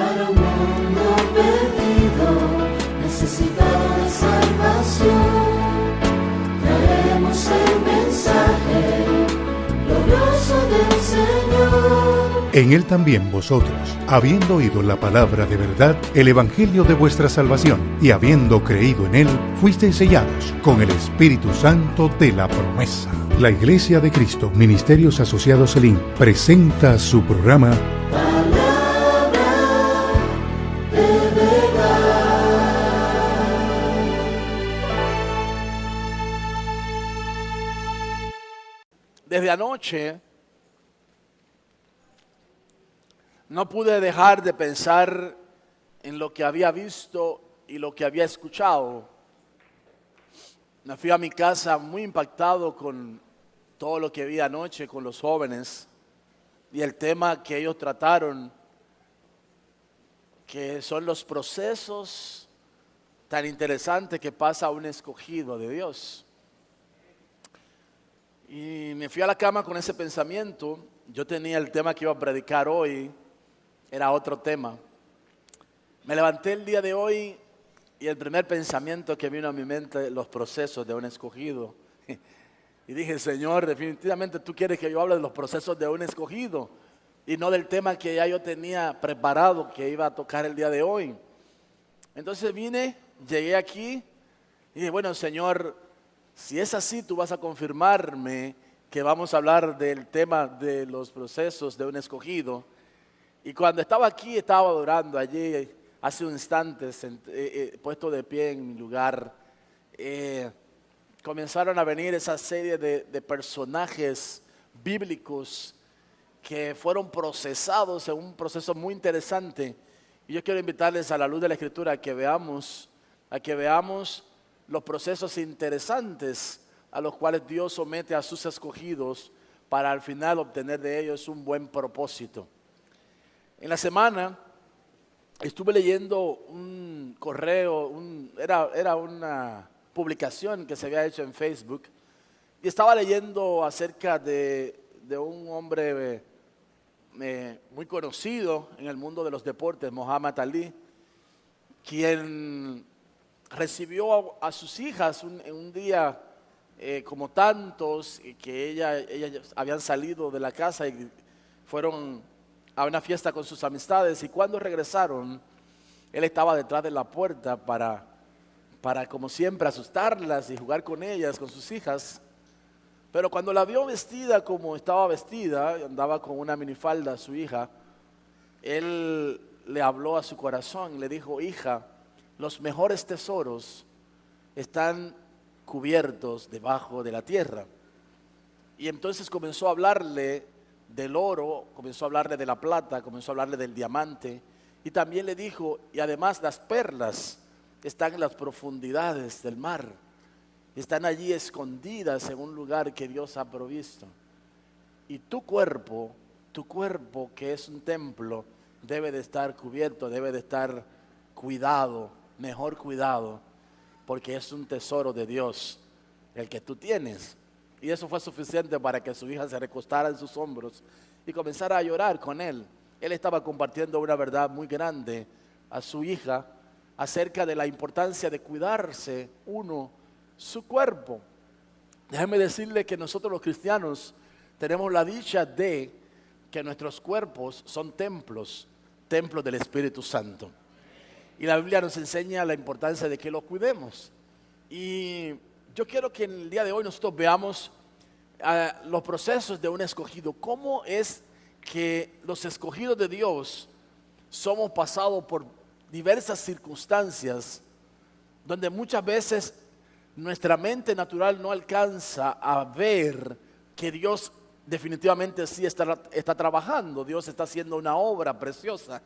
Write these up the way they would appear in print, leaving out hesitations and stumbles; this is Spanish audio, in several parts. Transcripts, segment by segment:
para un mundo perdido, necesitado de salvación. Traemos el mensaje glorioso del Señor. En Él también vosotros, habiendo oído la palabra de verdad, el evangelio de vuestra salvación, y habiendo creído en Él, fuisteis sellados con el Espíritu Santo de la promesa. La Iglesia de Cristo, Ministerios Asociados Selim, presenta su programa Palabra de verdad. Desde anoche no pude dejar de pensar en lo que había visto y lo que había escuchado. Me fui a mi casa muy impactado con todo lo que vi anoche con los jóvenes y el tema que ellos trataron, que son los procesos tan interesantes que pasa un escogido de Dios. Y me fui a la cama con ese pensamiento. Yo tenía el tema que iba a predicar hoy, era otro tema. Me levanté el día de hoy y el primer pensamiento que vino a mi mente, los procesos de un escogido. Y dije, Señor, definitivamente tú quieres que yo hable de los procesos de un escogido y no del tema que ya yo tenía preparado que iba a tocar el día de hoy. Entonces llegué aquí y dije, bueno, Señor, si es así, tú vas a confirmarme que vamos a hablar del tema de los procesos de un escogido. Y cuando estaba aquí, estaba adorando allí, hace un instante, puesto de pie en mi lugar, comenzaron a venir esa serie de personajes bíblicos que fueron procesados en un proceso muy interesante. Y yo quiero invitarles a la luz de la Escritura a que veamos los procesos interesantes a los cuales Dios somete a sus escogidos para al final obtener de ellos un buen propósito. En la semana estuve leyendo un correo, era una publicación que se había hecho en Facebook y estaba leyendo acerca de un hombre muy conocido en el mundo de los deportes, Muhammad Ali, quien recibió a sus hijas en un día como tantos, y que ellas habían salido de la casa y fueron a una fiesta con sus amistades, y cuando regresaron, él estaba detrás de la puerta para como siempre asustarlas y jugar con ellas, con sus hijas. Pero cuando la vio vestida como estaba vestida, andaba con una minifalda su hija, él le habló a su corazón y le dijo, hija, los mejores tesoros están cubiertos debajo de la tierra. Y entonces comenzó a hablarle del oro, comenzó a hablarle de la plata, comenzó a hablarle del diamante, y también le dijo, y además las perlas están en las profundidades del mar, están allí escondidas en un lugar que Dios ha provisto. Y tu cuerpo que es un templo, debe de estar cubierto, debe de estar cuidado, mejor cuidado, porque es un tesoro de Dios el que tú tienes. Y eso fue suficiente para que su hija se recostara en sus hombros y comenzara a llorar con él. Él estaba compartiendo una verdad muy grande a su hija acerca de la importancia de cuidarse su cuerpo. Déjeme decirle que nosotros los cristianos tenemos la dicha de que nuestros cuerpos son templos del Espíritu Santo. Y la Biblia nos enseña la importancia de que los cuidemos. Y yo quiero que en el día de hoy nosotros veamos los procesos de un escogido. ¿Cómo es que los escogidos de Dios somos pasados por diversas circunstancias donde muchas veces nuestra mente natural no alcanza a ver que Dios definitivamente sí está trabajando? Dios está haciendo una obra preciosa.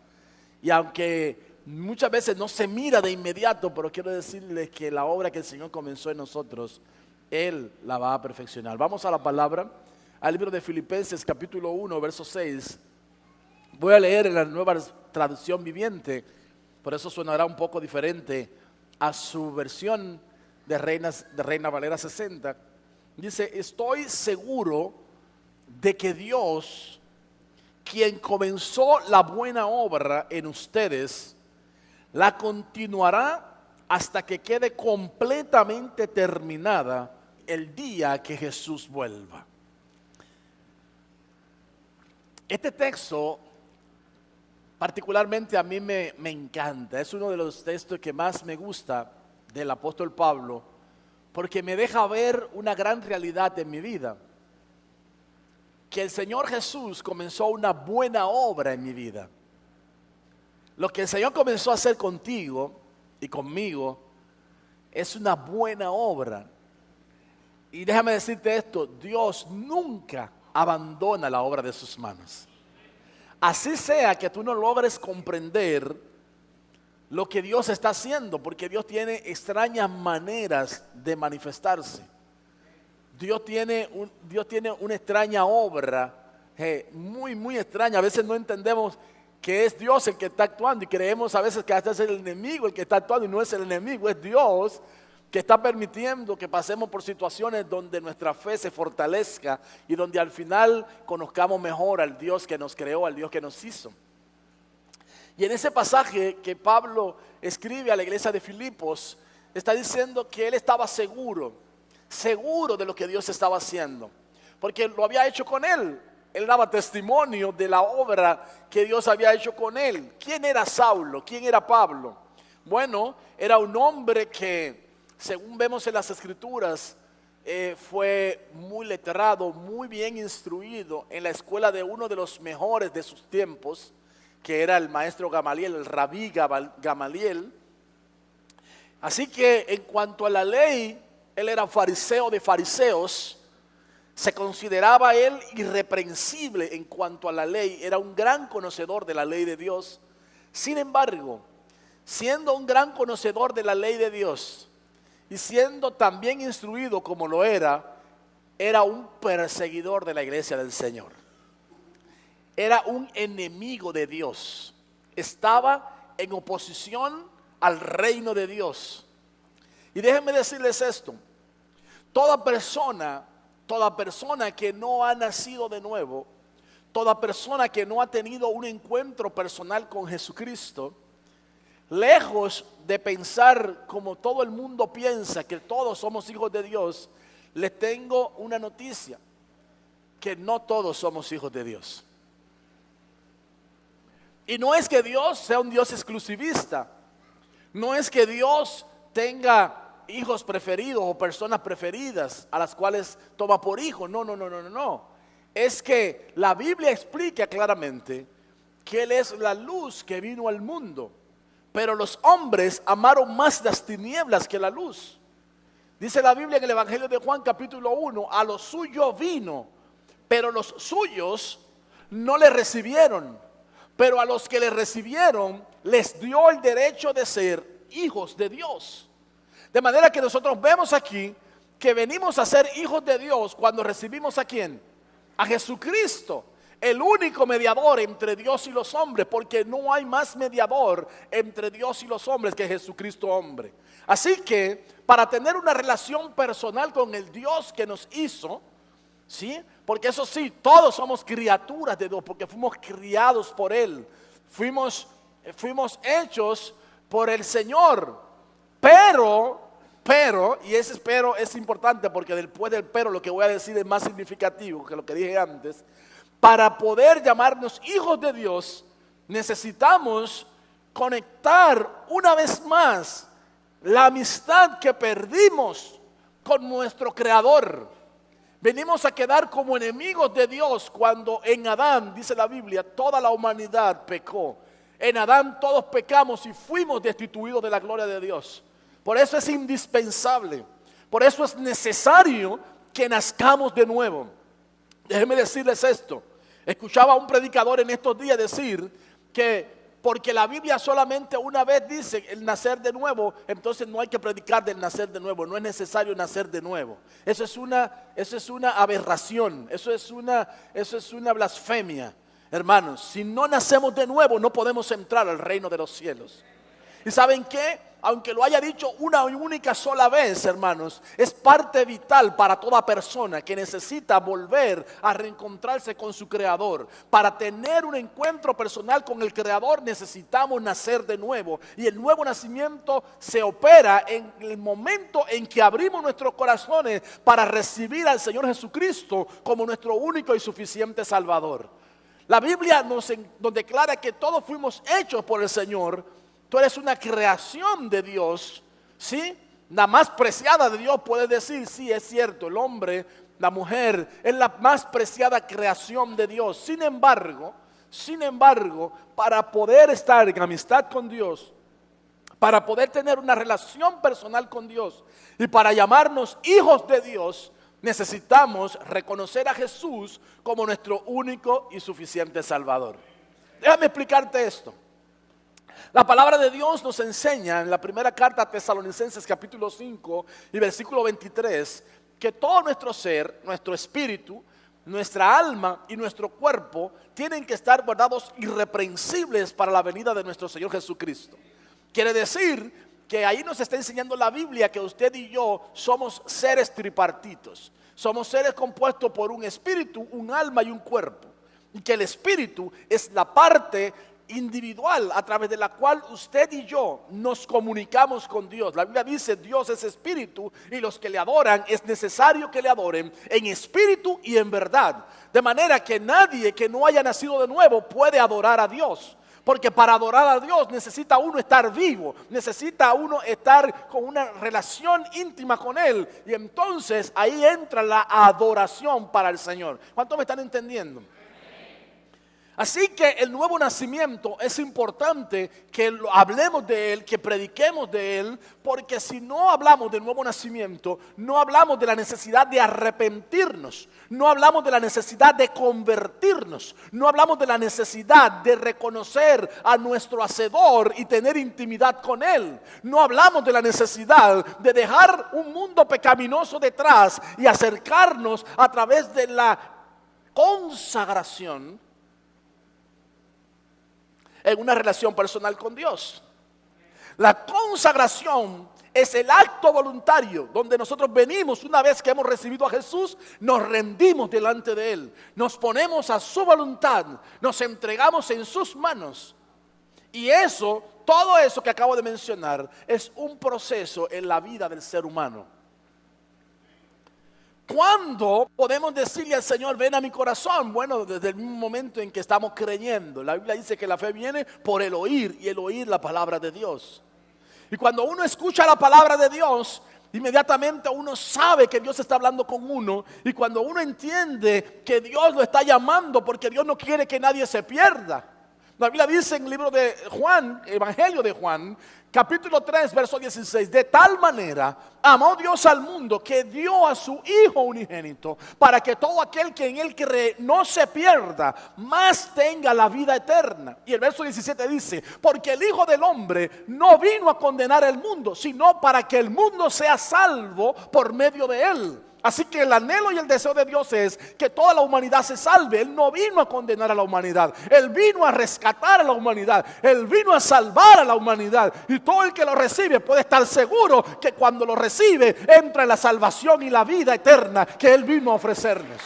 Y aunque muchas veces no se mira de inmediato, pero quiero decirles que la obra que el Señor comenzó en nosotros, Él la va a perfeccionar. Vamos a la palabra, al libro de Filipenses capítulo 1, verso 6. Voy a leer en la Nueva Traducción Viviente, por eso sonará un poco diferente a su versión de Reina Valera 60. Dice, estoy seguro de que Dios quien comenzó la buena obra en ustedes, la continuará hasta que quede completamente terminada el día que Jesús vuelva. Este texto particularmente a mí me encanta, es uno de los textos que más me gusta del apóstol Pablo, porque me deja ver una gran realidad en mi vida, que el Señor Jesús comenzó una buena obra en mi vida. Lo que el Señor comenzó a hacer contigo y conmigo es una buena obra. Y déjame decirte esto, Dios nunca abandona la obra de sus manos. Así sea que tú no logres comprender lo que Dios está haciendo, porque Dios tiene extrañas maneras de manifestarse. Dios tiene una extraña obra, muy extraña. A veces no entendemos que es Dios el que está actuando y creemos a veces que hasta es el enemigo el que está actuando, y no es el enemigo, es Dios que está permitiendo que pasemos por situaciones donde nuestra fe se fortalezca y donde al final conozcamos mejor al Dios que nos creó, al Dios que nos hizo. Y en ese pasaje que Pablo escribe a la iglesia de Filipos, está diciendo que él estaba seguro de lo que Dios estaba haciendo, porque lo había hecho con él. Él daba testimonio de la obra que Dios había hecho con él. ¿Quién era Saulo? ¿Quién era Pablo? Bueno, era un hombre que, según vemos en las Escrituras, fue muy letrado, muy bien instruido en la escuela de uno de los mejores de sus tiempos, que era el maestro Gamaliel, el rabí Gamaliel. Así que en cuanto a la ley, él era fariseo de fariseos. Se consideraba él irreprensible en cuanto a la ley, era un gran conocedor de la ley de Dios. Sin embargo, siendo un gran conocedor de la ley de Dios y siendo tan bien instruido como lo era un perseguidor de la iglesia del Señor. Era un enemigo de Dios, estaba en oposición al reino de Dios. Y déjenme decirles esto, toda persona que no ha nacido de nuevo, toda persona que no ha tenido un encuentro personal con Jesucristo, lejos de pensar como todo el mundo piensa, que todos somos hijos de Dios, les tengo una noticia, que no todos somos hijos de Dios. Y no es que Dios sea un Dios exclusivista, no es que Dios tenga hijos preferidos o personas preferidas a las cuales toma por hijo. No. Es que la Biblia explica claramente que Él es la luz que vino al mundo, pero los hombres amaron más las tinieblas que la luz. Dice la Biblia en el Evangelio de Juan capítulo 1, a los suyos vino, pero los suyos no le recibieron, pero a los que le recibieron les dio el derecho de ser hijos de Dios. De manera que nosotros vemos aquí que venimos a ser hijos de Dios cuando recibimos ¿a quién? A Jesucristo, el único mediador entre Dios y los hombres, porque no hay más mediador entre Dios y los hombres que Jesucristo hombre. Así que para tener una relación personal con el Dios que nos hizo, ¿sí? Porque eso sí, todos somos criaturas de Dios, porque fuimos criados por Él, fuimos hechos por el Señor. Pero, y ese pero es importante porque después del pero lo que voy a decir es más significativo que lo que dije antes. Para poder llamarnos hijos de Dios, necesitamos conectar una vez más la amistad que perdimos con nuestro Creador. Venimos a quedar como enemigos de Dios cuando en Adán, dice la Biblia, toda la humanidad pecó. En Adán todos pecamos y fuimos destituidos de la gloria de Dios. Por eso es indispensable, por eso es necesario que nazcamos de nuevo. Déjenme decirles esto. Escuchaba a un predicador en estos días decir que porque la Biblia solamente una vez dice el nacer de nuevo, entonces no hay que predicar del nacer de nuevo, no es necesario nacer de nuevo. Eso es una aberración, eso es una blasfemia. Hermanos, si no nacemos de nuevo no podemos entrar al reino de los cielos. ¿Y saben qué? Aunque lo haya dicho una única sola vez, hermanos, es parte vital para toda persona que necesita volver a reencontrarse con su Creador. Para tener un encuentro personal con el Creador necesitamos nacer de nuevo. Y el nuevo nacimiento se opera en el momento en que abrimos nuestros corazones para recibir al Señor Jesucristo como nuestro único y suficiente Salvador. La Biblia nos declara que todos fuimos hechos por el Señor. Tú eres una creación de Dios, ¿sí? La más preciada de Dios, puedes decir, sí, es cierto, el hombre, la mujer, es la más preciada creación de Dios. Sin embargo, para poder estar en amistad con Dios, para poder tener una relación personal con Dios y para llamarnos hijos de Dios, necesitamos reconocer a Jesús como nuestro único y suficiente Salvador. Déjame explicarte esto. La palabra de Dios nos enseña en la primera carta a Tesalonicenses capítulo 5 y versículo 23 que todo nuestro ser, nuestro espíritu, nuestra alma y nuestro cuerpo tienen que estar guardados irreprensibles para la venida de nuestro Señor Jesucristo. Quiere decir que ahí nos está enseñando la Biblia que usted y yo somos seres tripartitos. Somos seres compuestos por un espíritu, un alma y un cuerpo. Y que el espíritu es la parte individual a través de la cual usted y yo nos comunicamos con Dios. La Biblia dice: Dios es espíritu y los que le adoran es necesario que le adoren en espíritu y en verdad. De manera que nadie que no haya nacido de nuevo puede adorar a Dios. Porque para adorar a Dios necesita uno estar vivo, necesita uno estar con una relación íntima con Él. Y entonces ahí entra la adoración para el Señor. ¿Cuántos me están entendiendo? Así que el nuevo nacimiento es importante que hablemos de él, que prediquemos de él, porque si no hablamos del nuevo nacimiento, no hablamos de la necesidad de arrepentirnos, no hablamos de la necesidad de convertirnos, no hablamos de la necesidad de reconocer a nuestro Hacedor y tener intimidad con él, no hablamos de la necesidad de dejar un mundo pecaminoso detrás y acercarnos a través de la consagración en una relación personal con Dios. La consagración es el acto voluntario donde nosotros venimos una vez que hemos recibido a Jesús, nos rendimos delante de Él, nos ponemos a su voluntad, nos entregamos en sus manos. Y eso, todo eso que acabo de mencionar, es un proceso en la vida del ser humano. ¿Cuándo podemos decirle al Señor, ven a mi corazón? Bueno, desde el mismo momento en que estamos creyendo. La Biblia dice que la fe viene por el oír, y el oír la palabra de Dios. Y cuando uno escucha la palabra de Dios, inmediatamente uno sabe que Dios está hablando con uno. Y cuando uno entiende que Dios lo está llamando, porque Dios no quiere que nadie se pierda. La Biblia dice en el libro de Juan, Evangelio de Juan, capítulo 3, verso 16, de tal manera amó Dios al mundo que dio a su Hijo unigénito, para que todo aquel que en él cree no se pierda, mas tenga la vida eterna. Y el verso 17 dice, porque el Hijo del Hombre no vino a condenar el mundo, sino para que el mundo sea salvo por medio de él. Así que el anhelo y el deseo de Dios es que toda la humanidad se salve. Él no vino a condenar a la humanidad, Él vino a rescatar a la humanidad, Él vino a salvar a la humanidad. Y todo el que lo recibe puede estar seguro que cuando lo recibe entra en la salvación y la vida eterna que Él vino a ofrecernos.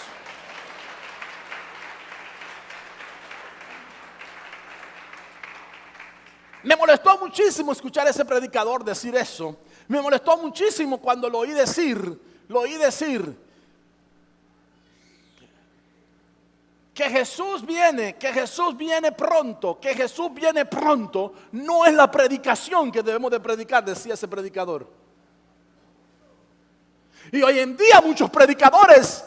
Me molestó muchísimo escuchar a ese predicador decir eso. Me molestó muchísimo cuando lo oí decir que Jesús viene pronto, que Jesús viene pronto. No es la predicación que debemos de predicar, decía ese predicador. Y hoy en día muchos predicadores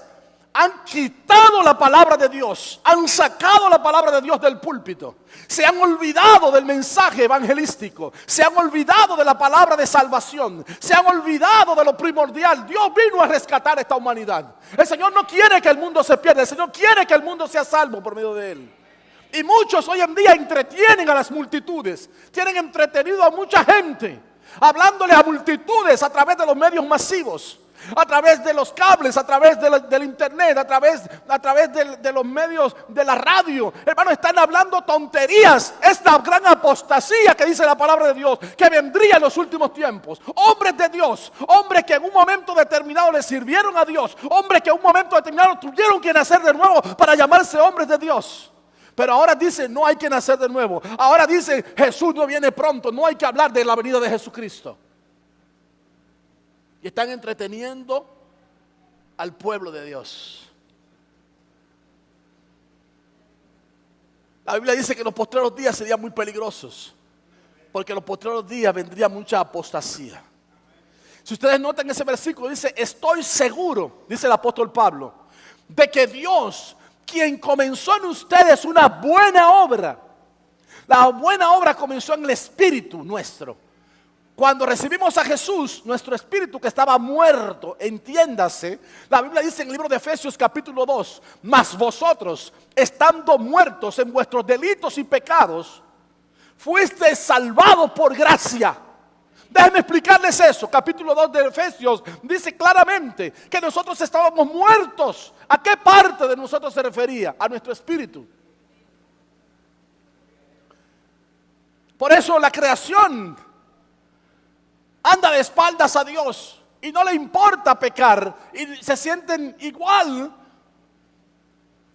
han quitado la palabra de Dios, han sacado la palabra de Dios del púlpito, se han olvidado del mensaje evangelístico, se han olvidado de la palabra de salvación, se han olvidado de lo primordial. Dios vino a rescatar a esta humanidad. El Señor no quiere que el mundo se pierda, el Señor quiere que el mundo sea salvo por medio de Él. Y muchos hoy en día entretienen a las multitudes, tienen entretenido a mucha gente, hablándole a multitudes a través de los medios masivos, a través de los cables, a través del internet, a través de los medios de la radio. Hermanos, están hablando tonterías. Esta gran apostasía que dice la palabra de Dios, que vendría en los últimos tiempos. Hombres de Dios, hombres que en un momento determinado le sirvieron a Dios, hombres que en un momento determinado tuvieron que nacer de nuevo para llamarse hombres de Dios. Pero ahora dice, no hay que nacer de nuevo. Ahora dice, Jesús no viene pronto, no hay que hablar de la venida de Jesucristo. Y están entreteniendo al pueblo de Dios. La Biblia dice que los postreros días serían muy peligrosos, porque en los postreros días vendría mucha apostasía. Si ustedes notan ese versículo, dice, estoy seguro, dice el apóstol Pablo, de que Dios, quien comenzó en ustedes una buena obra, la buena obra comenzó en el espíritu nuestro. Cuando recibimos a Jesús, nuestro espíritu que estaba muerto, entiéndase, la Biblia dice en el libro de Efesios capítulo 2, mas vosotros, estando muertos en vuestros delitos y pecados, fuisteis salvados por gracia. Déjenme explicarles eso. Capítulo 2 de Efesios dice claramente que nosotros estábamos muertos. ¿A qué parte de nosotros se refería? A nuestro espíritu. Por eso la creación anda de espaldas a Dios y no le importa pecar y se sienten igual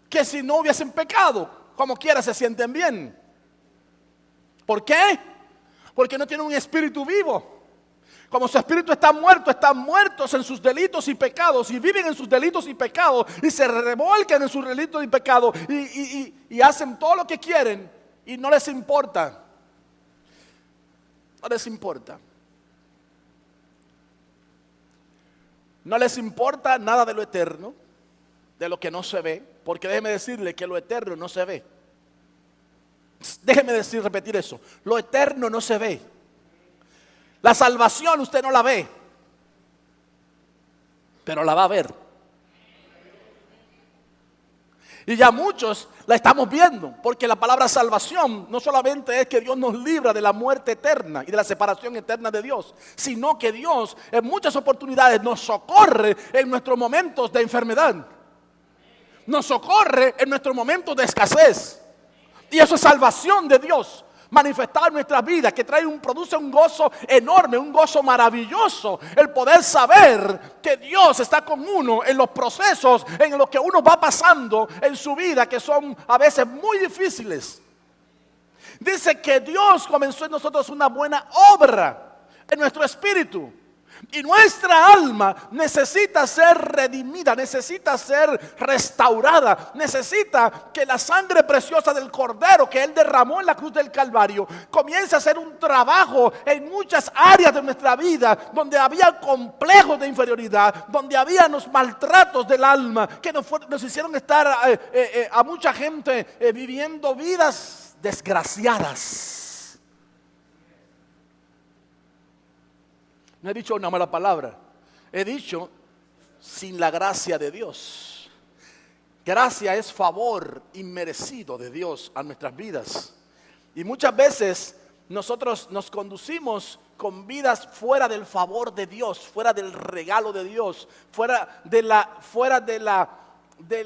que si no hubiesen pecado. Como quiera se sienten bien. ¿Por qué? Porque no tienen un espíritu vivo. Como su espíritu está muerto, están muertos en sus delitos y pecados y viven en sus delitos y pecados y se revuelcan en sus delitos y pecados y hacen todo lo que quieren y no les importa. No les importa. No les importa nada de lo eterno, de lo que no se ve, porque déjeme decirle que lo eterno no se ve. Déjeme repetir eso. Lo eterno no se ve. La salvación usted no la ve, pero la va a ver. Y ya muchos la estamos viendo, porque la palabra salvación no solamente es que Dios nos libra de la muerte eterna y de la separación eterna de Dios, sino que Dios en muchas oportunidades nos socorre en nuestros momentos de enfermedad, nos socorre en nuestros momentos de escasez. Y eso es salvación de Dios manifestada en nuestras vidas, que produce un gozo enorme, un gozo maravilloso, el poder saber que Dios está con uno en los procesos, en lo que uno va pasando en su vida, que son a veces muy difíciles. Dice que Dios comenzó en nosotros una buena obra en nuestro espíritu. Y nuestra alma necesita ser redimida, necesita ser restaurada, necesita que la sangre preciosa del Cordero que Él derramó en la cruz del Calvario comience a hacer un trabajo en muchas áreas de nuestra vida donde había complejos de inferioridad, donde había los maltratos del alma que nos hicieron estar a mucha gente viviendo vidas desgraciadas. No he dicho una mala palabra, he dicho sin la gracia de Dios. Gracia es favor inmerecido de Dios a nuestras vidas. Y muchas veces nosotros nos conducimos con vidas fuera del favor de Dios, fuera del regalo de Dios, fuera del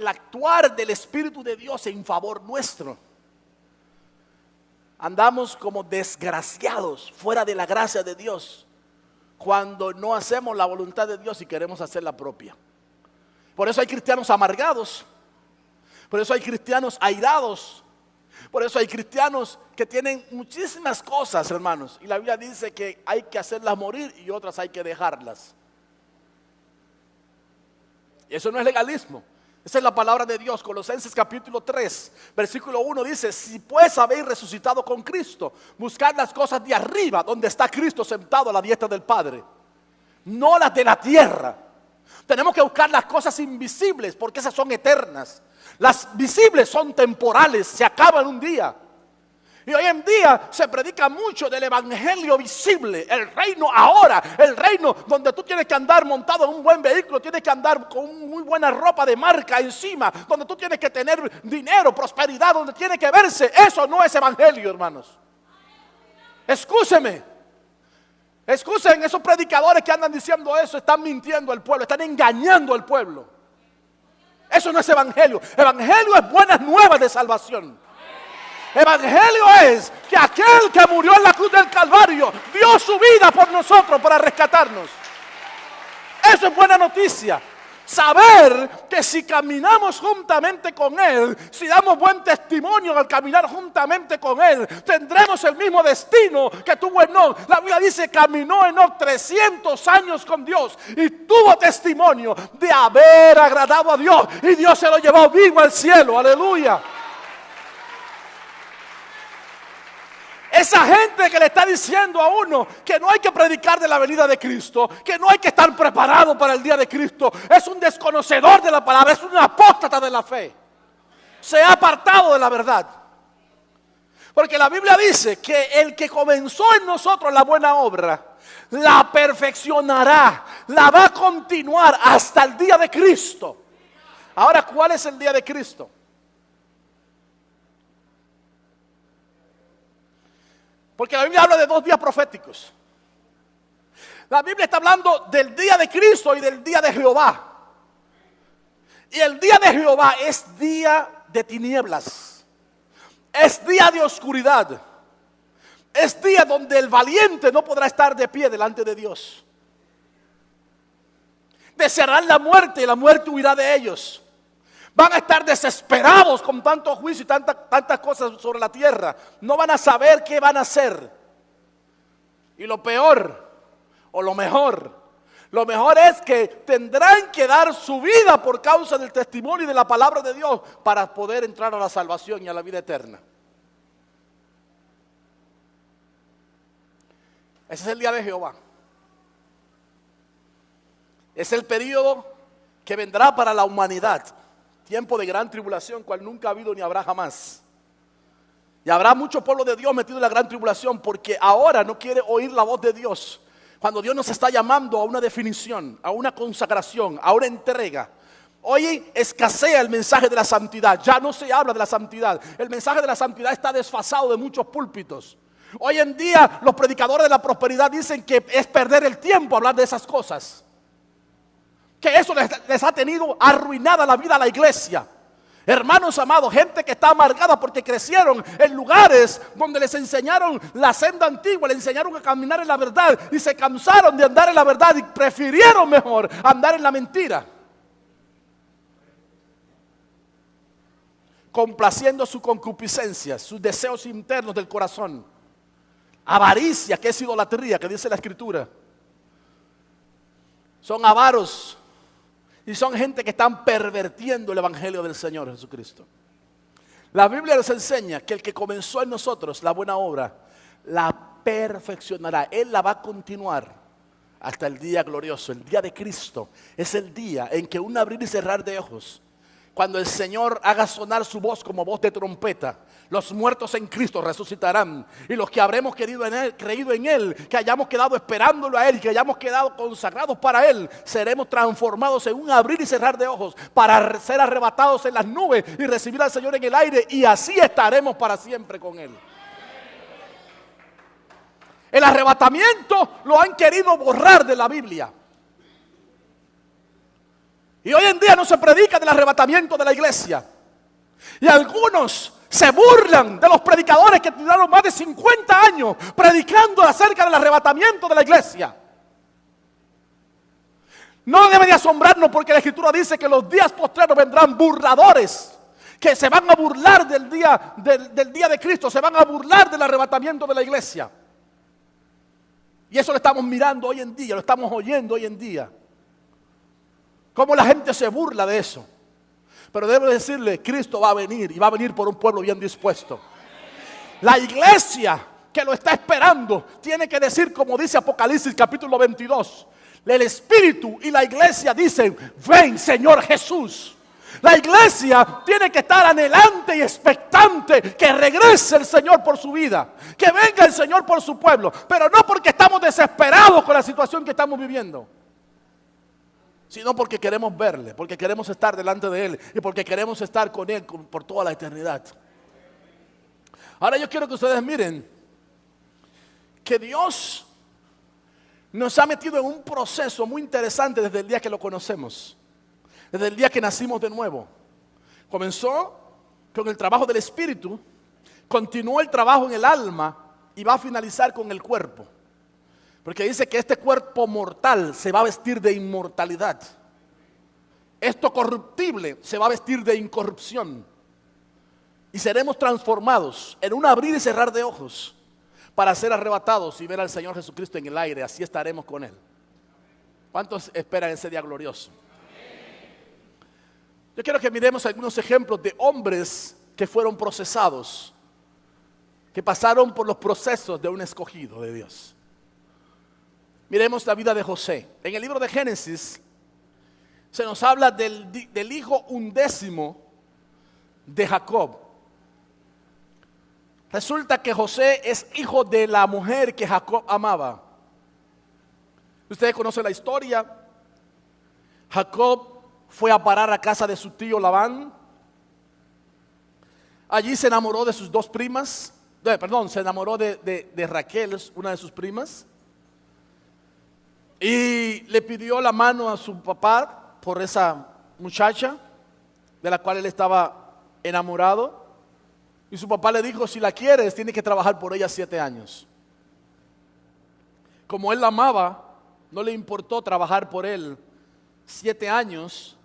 actuar del Espíritu de Dios en favor nuestro. Andamos como desgraciados, fuera de la gracia de Dios, cuando no hacemos la voluntad de Dios y queremos hacer la propia. Por eso hay cristianos amargados, por eso hay cristianos airados, por eso hay cristianos que tienen muchísimas cosas, hermanos, y la Biblia dice que hay que hacerlas morir y otras hay que dejarlas. Y eso no es legalismo. Esa es la palabra de Dios. Colosenses capítulo 3, versículo 1 dice: si pues habéis resucitado con Cristo, buscad las cosas de arriba, donde está Cristo sentado a la diestra del Padre, no las de la tierra. Tenemos que buscar las cosas invisibles, porque esas son eternas. Las visibles son temporales, se acaban un día. Y hoy en día se predica mucho del evangelio visible, el reino ahora, el reino donde tú tienes que andar montado en un buen vehículo, tienes que andar con muy buena ropa de marca encima, donde tú tienes que tener dinero, prosperidad, donde tiene que verse. Eso no es evangelio, hermanos. Escúcheme. Excusen, esos predicadores que andan diciendo eso, están mintiendo al pueblo, están engañando al pueblo. Eso no es evangelio. Evangelio es buenas nuevas de salvación. Evangelio es que aquel que murió en la cruz del Calvario dio su vida por nosotros para rescatarnos. Eso es buena noticia. Saber que si caminamos juntamente con Él, si damos buen testimonio al caminar juntamente con Él, tendremos el mismo destino que tuvo Enoc. La Biblia dice, caminó Enoc 300 años con Dios y tuvo testimonio de haber agradado a Dios. Y Dios se lo llevó vivo al cielo, aleluya. Esa gente que le está diciendo a uno que no hay que predicar de la venida de Cristo, que no hay que estar preparado para el día de Cristo, es un desconocedor de la palabra, es un apóstata de la fe. Se ha apartado de la verdad. Porque la Biblia dice que el que comenzó en nosotros la buena obra, la perfeccionará, la va a continuar hasta el día de Cristo. Ahora, ¿cuál es el día de Cristo? Porque la Biblia habla de 2 días proféticos. La Biblia está hablando del día de Cristo y del día de Jehová. Y el día de Jehová es día de tinieblas. Es día de oscuridad. Es día donde el valiente no podrá estar de pie delante de Dios. Desearán la muerte y la muerte huirá de ellos. Van a estar desesperados con tanto juicio y tantas cosas sobre la tierra. No van a saber qué van a hacer. Y lo peor, o lo mejor es que tendrán que dar su vida por causa del testimonio y de la palabra de Dios para poder entrar a la salvación y a la vida eterna. Ese es el día de Jehová. Es el periodo que vendrá para la humanidad. Tiempo de gran tribulación, cual nunca ha habido ni habrá jamás. Y habrá mucho pueblo de Dios metido en la gran tribulación porque ahora no quiere oír la voz de Dios. Cuando Dios nos está llamando a una definición, a una consagración, a una entrega. Hoy escasea el mensaje de la santidad, ya no se habla de la santidad. El mensaje de la santidad está desfasado de muchos púlpitos. Hoy en día los predicadores de la prosperidad dicen que es perder el tiempo hablar de esas cosas. Que eso les ha tenido arruinada la vida a la iglesia. Hermanos amados, gente que está amargada porque crecieron en lugares donde les enseñaron la senda antigua, les enseñaron a caminar en la verdad y se cansaron de andar en la verdad y prefirieron mejor andar en la mentira, complaciendo su concupiscencia, sus deseos internos del corazón. Avaricia, que es idolatría, que dice la Escritura. Son avaros. Y son gente que están pervirtiendo el evangelio del Señor Jesucristo. La Biblia nos enseña que el que comenzó en nosotros la buena obra, la perfeccionará. Él la va a continuar hasta el día glorioso. El día de Cristo es el día en que un abrir y cerrar de ojos, cuando el Señor haga sonar su voz como voz de trompeta, los muertos en Cristo resucitarán. Y los que habremos creído en Él, que hayamos quedado esperándolo a Él, y que hayamos quedado consagrados para Él, seremos transformados en un abrir y cerrar de ojos para ser arrebatados en las nubes y recibir al Señor en el aire. Y así estaremos para siempre con Él. El arrebatamiento lo han querido borrar de la Biblia. Y hoy en día no se predica del arrebatamiento de la iglesia. Y algunos se burlan de los predicadores que duraron más de 50 años predicando acerca del arrebatamiento de la iglesia. No debe de asombrarnos porque la Escritura dice que los días postreros vendrán burladores que se van a burlar del día de Cristo, se van a burlar del arrebatamiento de la iglesia. Y eso lo estamos mirando hoy en día, lo estamos oyendo hoy en día. Cómo la gente se burla de eso. Pero debo decirle, Cristo va a venir y va a venir por un pueblo bien dispuesto. La iglesia que lo está esperando tiene que decir, como dice Apocalipsis capítulo 22, el Espíritu y la iglesia dicen: ven, Señor Jesús. La iglesia tiene que estar anhelante y expectante que regrese el Señor por su vida, que venga el Señor por su pueblo, pero no porque estamos desesperados con la situación que estamos viviendo, sino porque queremos verle, porque queremos estar delante de Él y porque queremos estar con Él por toda la eternidad. Ahora yo quiero que ustedes miren que Dios nos ha metido en un proceso muy interesante desde el día que lo conocemos, desde el día que nacimos de nuevo. Comenzó con el trabajo del Espíritu, continuó el trabajo en el alma y va a finalizar con el cuerpo. Porque dice que este cuerpo mortal se va a vestir de inmortalidad. Esto corruptible se va a vestir de incorrupción. Y seremos transformados en un abrir y cerrar de ojos para ser arrebatados y ver al Señor Jesucristo en el aire. Así estaremos con Él. ¿Cuántos esperan ese día glorioso? Yo quiero que miremos algunos ejemplos de hombres que fueron procesados, que pasaron por los procesos de un escogido de Dios. Miremos la vida de José. En el libro de Génesis se nos habla del hijo 11 de Jacob. Resulta que José es hijo de la mujer que Jacob amaba. Ustedes conocen la historia. Jacob fue a parar a casa de su tío Labán. Allí se enamoró de sus dos primas. Se enamoró de Raquel, una de sus primas. Y le pidió la mano a su papá por esa muchacha de la cual él estaba enamorado. Y su papá le dijo, si la quieres, tienes que trabajar por ella 7 años. Como él la amaba, no le importó trabajar por él 7 años.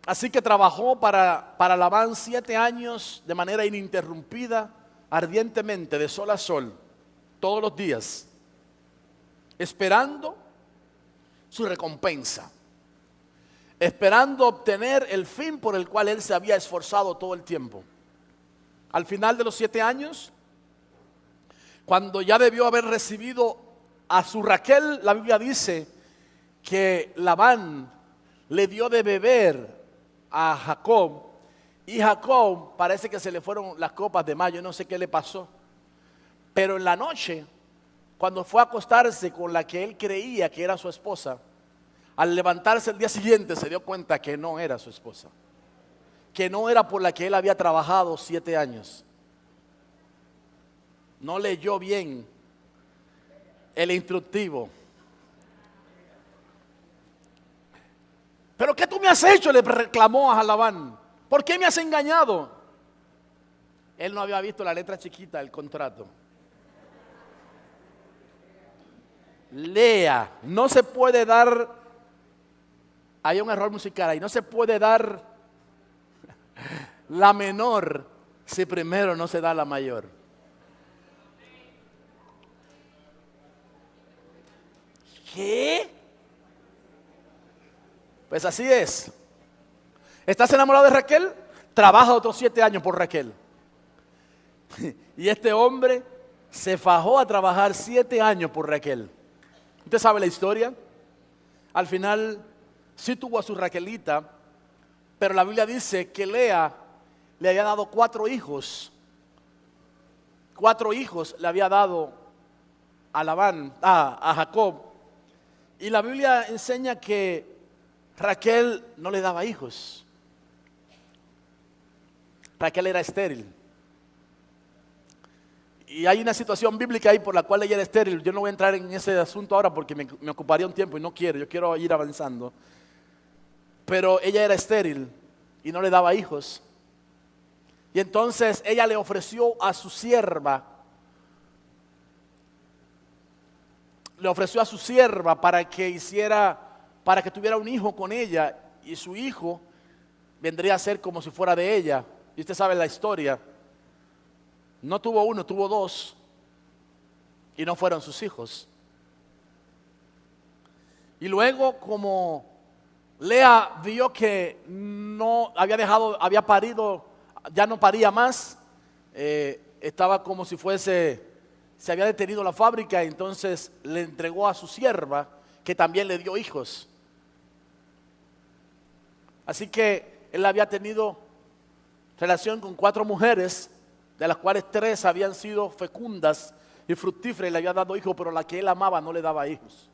Así que trabajó para Labán 7 años de manera ininterrumpida, ardientemente, de sol a sol, todos los días, esperando su recompensa, esperando obtener el fin por el cual él se había esforzado todo el tiempo. Al final de los 7 años, cuando ya debió haber recibido a su Raquel, la Biblia dice que Labán le dio de beber a Jacob, y Jacob parece que se le fueron las copas de más, yo no sé qué le pasó, pero en la noche, cuando fue a acostarse con la que él creía que era su esposa, al levantarse el día siguiente se dio cuenta que no era su esposa, que no era por la que él había trabajado 7 años. No leyó bien el instructivo. ¿Pero qué tú me has hecho?, le reclamó a Labán. ¿Por qué me has engañado? Él no había visto la letra chiquita del contrato. Lea, no se puede dar, hay un error musical ahí, no se puede dar la menor si primero no se da la mayor. ¿Qué? Pues así es. ¿Estás enamorado de Raquel? Trabaja otros 7 años por Raquel. Y este hombre se fajó a trabajar 7 años por Raquel. ¿Usted sabe la historia? Al final sí tuvo a su Raquelita, pero la Biblia dice que Lea le había dado 4 hijos. 4 hijos le había dado a Jacob. Y la Biblia enseña que Raquel no le daba hijos. Raquel era estéril. Y hay una situación bíblica ahí por la cual ella era estéril. Yo no voy a entrar en ese asunto ahora porque me ocuparía un tiempo y no quiero. Yo quiero ir avanzando. Pero ella era estéril y no le daba hijos. Y entonces ella le ofreció a su sierva. Le ofreció a su sierva para que tuviera un hijo con ella. Y su hijo vendría a ser como si fuera de ella. Y usted sabe la historia. No tuvo 1, tuvo 2. Y no fueron sus hijos. Y luego, como Lea vio que no había parido, ya no paría más, estaba como si se había detenido la fábrica, entonces le entregó a su sierva, que también le dio hijos. Así que él había tenido relación con 4 mujeres, de las cuales 3 habían sido fecundas y fructíferas y le había dado hijos, pero la que él amaba no le daba hijos.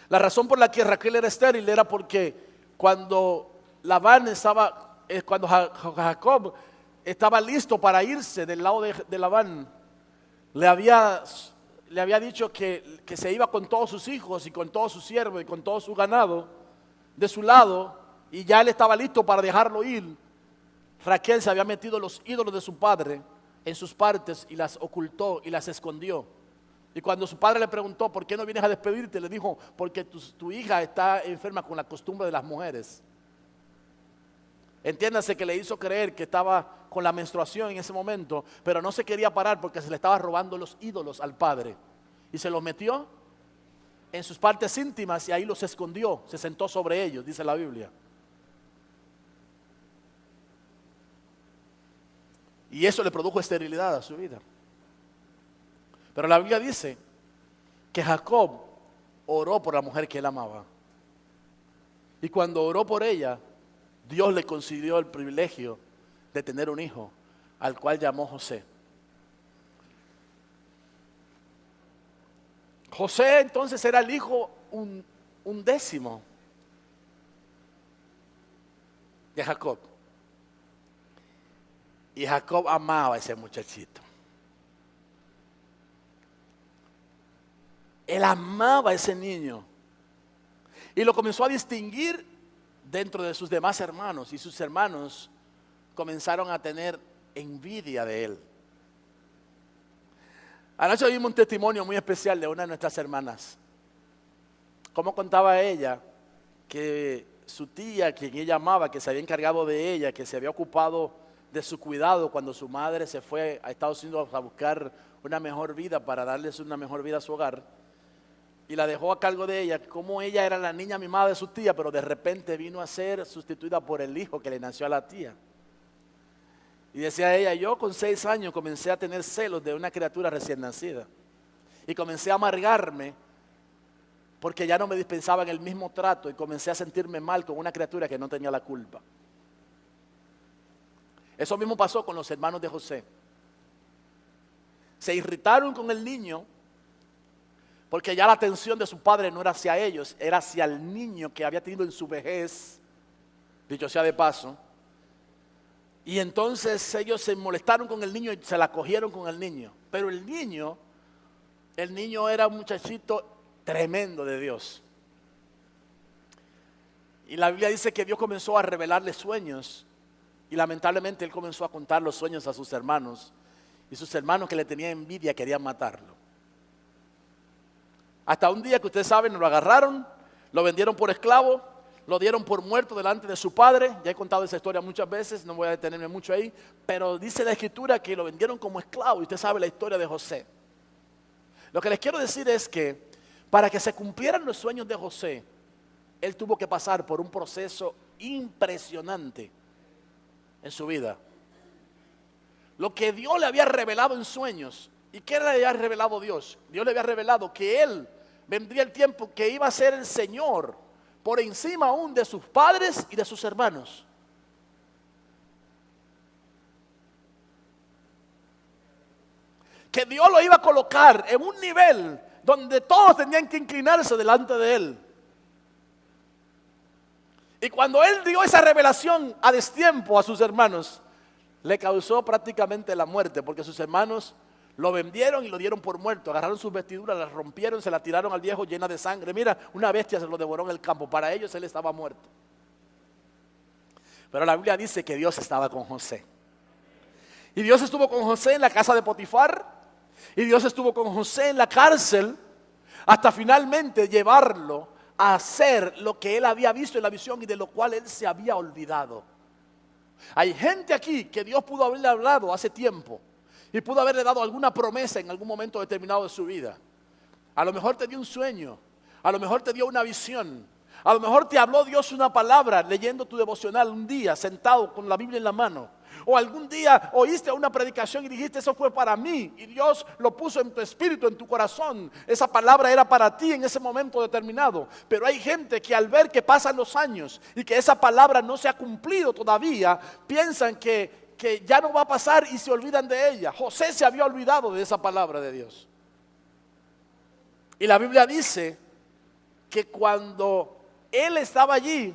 La razón por la que Raquel era estéril era porque cuando Jacob estaba listo para irse del lado de Labán, le había dicho que se iba con todos sus hijos y con todos sus siervos y con todo su ganado de su lado, y ya él estaba listo para dejarlo ir. Raquel se había metido los ídolos de su padre en sus partes y las ocultó y las escondió. Y cuando su padre le preguntó, ¿por qué no vienes a despedirte?, le dijo, porque tu hija está enferma con la costumbre de las mujeres. Entiéndase que le hizo creer que estaba con la menstruación en ese momento, pero no se quería parar porque se le estaba robando los ídolos al padre. Y se los metió en sus partes íntimas y ahí los escondió, se sentó sobre ellos, dice la Biblia. Y eso le produjo esterilidad a su vida. Pero la Biblia dice que Jacob oró por la mujer que él amaba. Y cuando oró por ella, Dios le concedió el privilegio de tener un hijo, al cual llamó José. José entonces era el hijo undécimo de Jacob. Y Jacob amaba a ese muchachito. Él amaba a ese niño. Y lo comenzó a distinguir dentro de sus demás hermanos. Y sus hermanos comenzaron a tener envidia de él. Anoche vimos un testimonio muy especial de una de nuestras hermanas. Como contaba ella que su tía, quien ella amaba, que se había encargado de ella, que se había ocupado de su cuidado cuando su madre se fue a Estados Unidos a buscar una mejor vida, para darles una mejor vida a su hogar, y la dejó a cargo de ella, como ella era la niña mimada de su tía, pero de repente vino a ser sustituida por el hijo que le nació a la tía. Y decía ella, yo con 6 años comencé a tener celos de una criatura recién nacida, y comencé a amargarme porque ya no me dispensaban el mismo trato, y comencé a sentirme mal con una criatura que no tenía la culpa. Eso mismo pasó con los hermanos de José. Se irritaron con el niño porque ya la atención de su padre no era hacia ellos, era hacia el niño que había tenido en su vejez, dicho sea de paso. Y entonces ellos se molestaron con el niño y se la cogieron con el niño. Pero el niño era un muchachito tremendo de Dios. Y la Biblia dice que Dios comenzó a revelarle sueños. Y lamentablemente él comenzó a contar los sueños a sus hermanos. Y sus hermanos, que le tenían envidia, querían matarlo. Hasta un día que ustedes saben, lo agarraron, lo vendieron por esclavo, lo dieron por muerto delante de su padre. Ya he contado esa historia muchas veces, no voy a detenerme mucho ahí. Pero dice la escritura que lo vendieron como esclavo. Y usted sabe la historia de José. Lo que les quiero decir es que para que se cumplieran los sueños de José, él tuvo que pasar por un proceso impresionante en su vida. Lo que Dios le había revelado en sueños. ¿Y qué le había revelado Dios? Dios le había revelado que él vendría el tiempo que iba a ser el Señor por encima aún de sus padres y de sus hermanos. Que Dios lo iba a colocar en un nivel donde todos tenían que inclinarse delante de él. Y cuando él dio esa revelación a destiempo a sus hermanos, le causó prácticamente la muerte, porque sus hermanos lo vendieron y lo dieron por muerto. Agarraron sus vestiduras, las rompieron, se la tiraron al viejo llena de sangre. Mira, una bestia se lo devoró en el campo. Para ellos él estaba muerto. Pero la Biblia dice que Dios estaba con José. Y Dios estuvo con José en la casa de Potifar. Y Dios estuvo con José en la cárcel, hasta finalmente llevarlo a hacer lo que él había visto en la visión y de lo cual él se había olvidado. Hay gente aquí que Dios pudo haberle hablado hace tiempo y pudo haberle dado alguna promesa en algún momento determinado de su vida. A lo mejor te dio un sueño, a lo mejor te dio una visión, a lo mejor te habló Dios una palabra leyendo tu devocional un día, sentado con la Biblia en la mano. O algún día oíste una predicación y dijiste, eso fue para mí, y Dios lo puso en tu espíritu, en tu corazón. Esa palabra era para ti en ese momento determinado. Pero hay gente que al ver que pasan los años y que esa palabra no se ha cumplido todavía, piensan que ya no va a pasar y se olvidan de ella. José se había olvidado de esa palabra de Dios. Y la Biblia dice que cuando él estaba allí,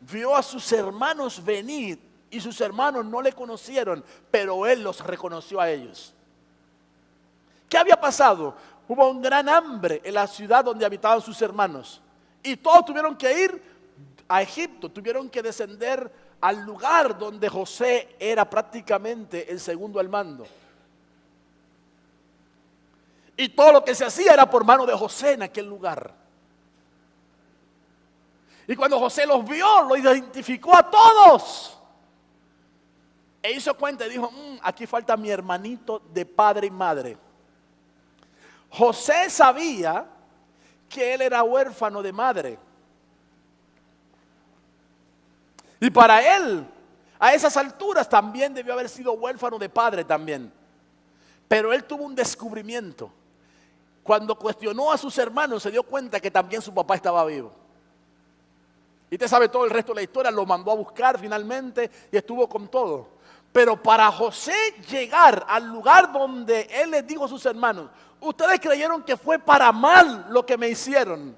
vio a sus hermanos venir. Y sus hermanos no le conocieron, pero él los reconoció a ellos. ¿Qué había pasado? Hubo un gran hambre en la ciudad donde habitaban sus hermanos. Y todos tuvieron que ir a Egipto, tuvieron que descender al lugar donde José era prácticamente el segundo al mando. Y todo lo que se hacía era por mano de José en aquel lugar. Y cuando José los vio, los identificó a todos. E hizo cuenta y dijo, aquí falta mi hermanito de padre y madre. José sabía que él era huérfano de madre. Y para él, a esas alturas, también debió haber sido huérfano de padre también. Pero él tuvo un descubrimiento. Cuando cuestionó a sus hermanos, se dio cuenta que también su papá estaba vivo. Y usted sabe todo el resto de la historia, lo mandó a buscar finalmente y estuvo con todo. Pero para José llegar al lugar donde él les dijo a sus hermanos, ustedes creyeron que fue para mal lo que me hicieron.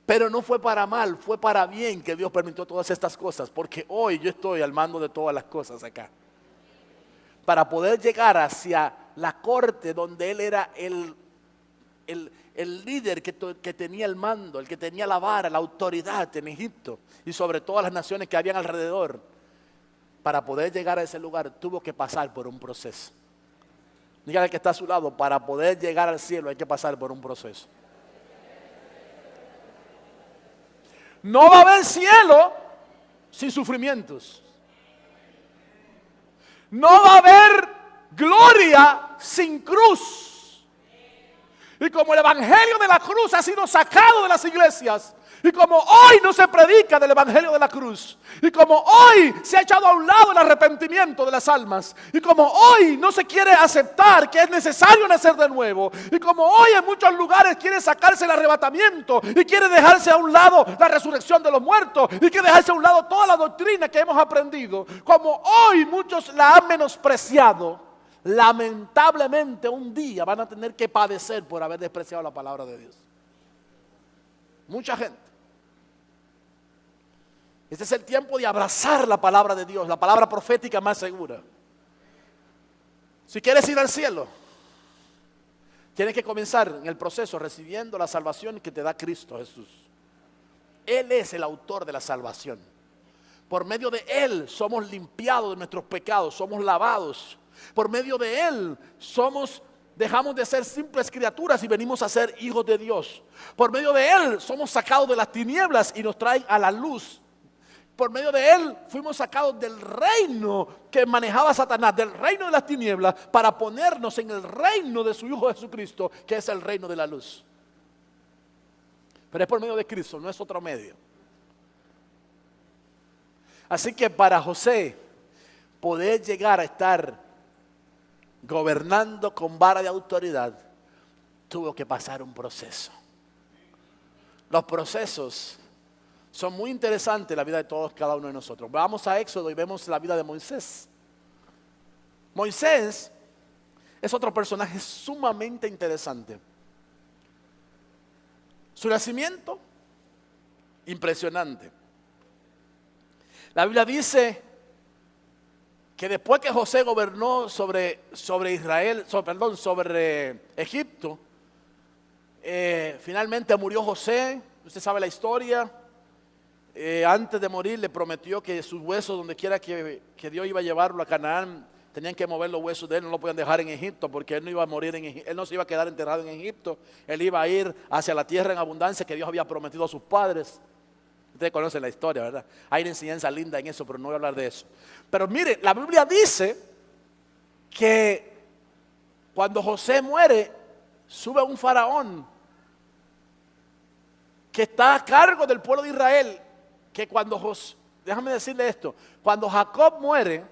Pero no fue para mal, fue para bien que Dios permitió todas estas cosas. Porque hoy yo estoy al mando de todas las cosas acá. Para poder llegar hacia la corte donde él era el líder que tenía el mando, el que tenía la vara, la autoridad en Egipto y sobre todas las naciones que habían alrededor. Para poder llegar a ese lugar tuvo que pasar por un proceso. Dígale al que está a su lado, para poder llegar al cielo hay que pasar por un proceso. No va a haber cielo sin sufrimientos. No va a haber gloria sin cruz. Y como el evangelio de la cruz ha sido sacado de las iglesias, y como hoy no se predica del evangelio de la cruz, y como hoy se ha echado a un lado el arrepentimiento de las almas, y como hoy no se quiere aceptar que es necesario nacer de nuevo, y como hoy en muchos lugares quiere sacarse el arrebatamiento, y quiere dejarse a un lado la resurrección de los muertos, y quiere dejarse a un lado toda la doctrina que hemos aprendido, como hoy muchos la han menospreciado, lamentablemente un día van a tener que padecer por haber despreciado la palabra de Dios. Mucha gente. Este es el tiempo de abrazar la palabra de Dios, la palabra profética más segura. Si quieres ir al cielo, tienes que comenzar en el proceso recibiendo la salvación que te da Cristo Jesús. Él es el autor de la salvación. Por medio de Él somos limpiados de nuestros pecados, somos lavados. Por medio de Él dejamos de ser simples criaturas y venimos a ser hijos de Dios. Por medio de Él somos sacados de las tinieblas y nos traen a la luz. Por medio de Él fuimos sacados del reino que manejaba Satanás, del reino de las tinieblas, para ponernos en el reino de su Hijo Jesucristo, que es el reino de la luz. Pero es por medio de Cristo, no es otro medio. Así que para José poder llegar a estar gobernando con vara de autoridad, tuvo que pasar un proceso. Los procesos son muy interesantes en la vida de todos, cada uno de nosotros. Vamos a Éxodo y vemos la vida de Moisés. Moisés es otro personaje sumamente interesante. Su nacimiento, impresionante. La Biblia dice que después que José gobernó sobre Egipto, finalmente murió José. Usted sabe la historia. Antes de morir le prometió que sus huesos, donde quiera que Dios iba a llevarlo a Canaán, tenían que mover los huesos de él, no lo podían dejar en Egipto, porque él no iba a morir él no se iba a quedar enterrado en Egipto. Él iba a ir hacia la tierra en abundancia que Dios había prometido a sus padres. Ustedes conocen la historia, ¿verdad? Hay una enseñanza linda en eso, pero no voy a hablar de eso. Pero mire, la Biblia dice que cuando José muere, sube un faraón que está a cargo del pueblo de Israel, que déjame decirle esto, cuando Jacob muere,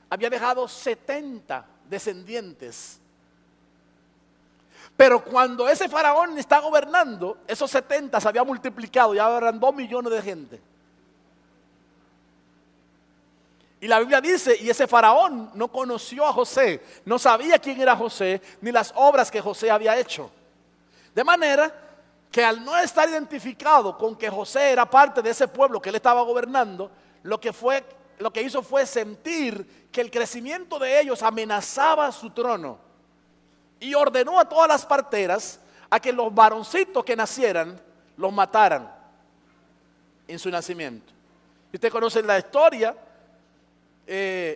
había dejado 70 descendientes. Pero cuando ese faraón está gobernando, esos 70 se habían multiplicado, ya eran 2 millones de gente. Y la Biblia dice, y ese faraón no conoció a José, no sabía quién era José, ni las obras que José había hecho. De manera que al no estar identificado con que José era parte de ese pueblo que él estaba gobernando, lo que hizo fue sentir que el crecimiento de ellos amenazaba su trono y ordenó a todas las parteras a que los varoncitos que nacieran los mataran en su nacimiento. Y usted conoce la historia,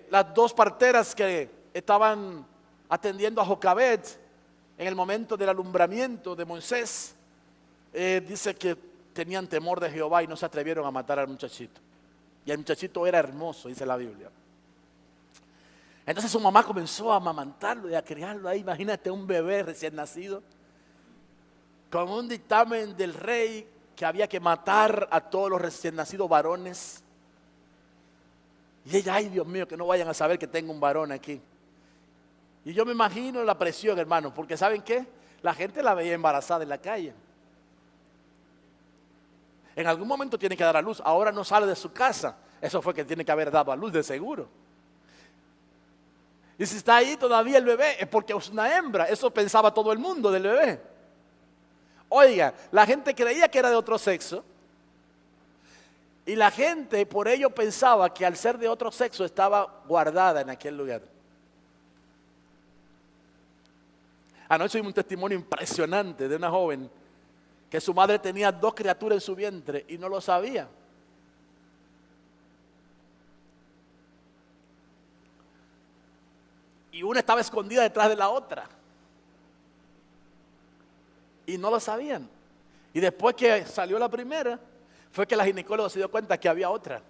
las dos parteras que estaban atendiendo a Jocabed en el momento del alumbramiento de Moisés, dice que tenían temor de Jehová y no se atrevieron a matar al muchachito. Y el muchachito era hermoso, dice la Biblia. Entonces su mamá comenzó a amamantarlo y a criarlo ahí. Imagínate un bebé recién nacido, con un dictamen del rey que había que matar a todos los recién nacidos varones. Y ella, ay Dios mío, que no vayan a saber que tengo un varón aquí. Y yo me imagino la presión, hermano, porque ¿saben qué? La gente la veía embarazada en la calle. En algún momento tiene que dar a luz. Ahora no sale de su casa. Eso fue que tiene que haber dado a luz de seguro. Y si está ahí todavía el bebé, es porque es una hembra. Eso pensaba todo el mundo del bebé. Oiga, la gente creía que era de otro sexo. Y la gente por ello pensaba que al ser de otro sexo estaba guardada en aquel lugar. Anoche vimos un testimonio impresionante de una joven que su madre tenía 2 criaturas en su vientre y no lo sabía. Y una estaba escondida detrás de la otra. Y no lo sabían. Y después que salió la primera, fue que la ginecóloga se dio cuenta que había otra.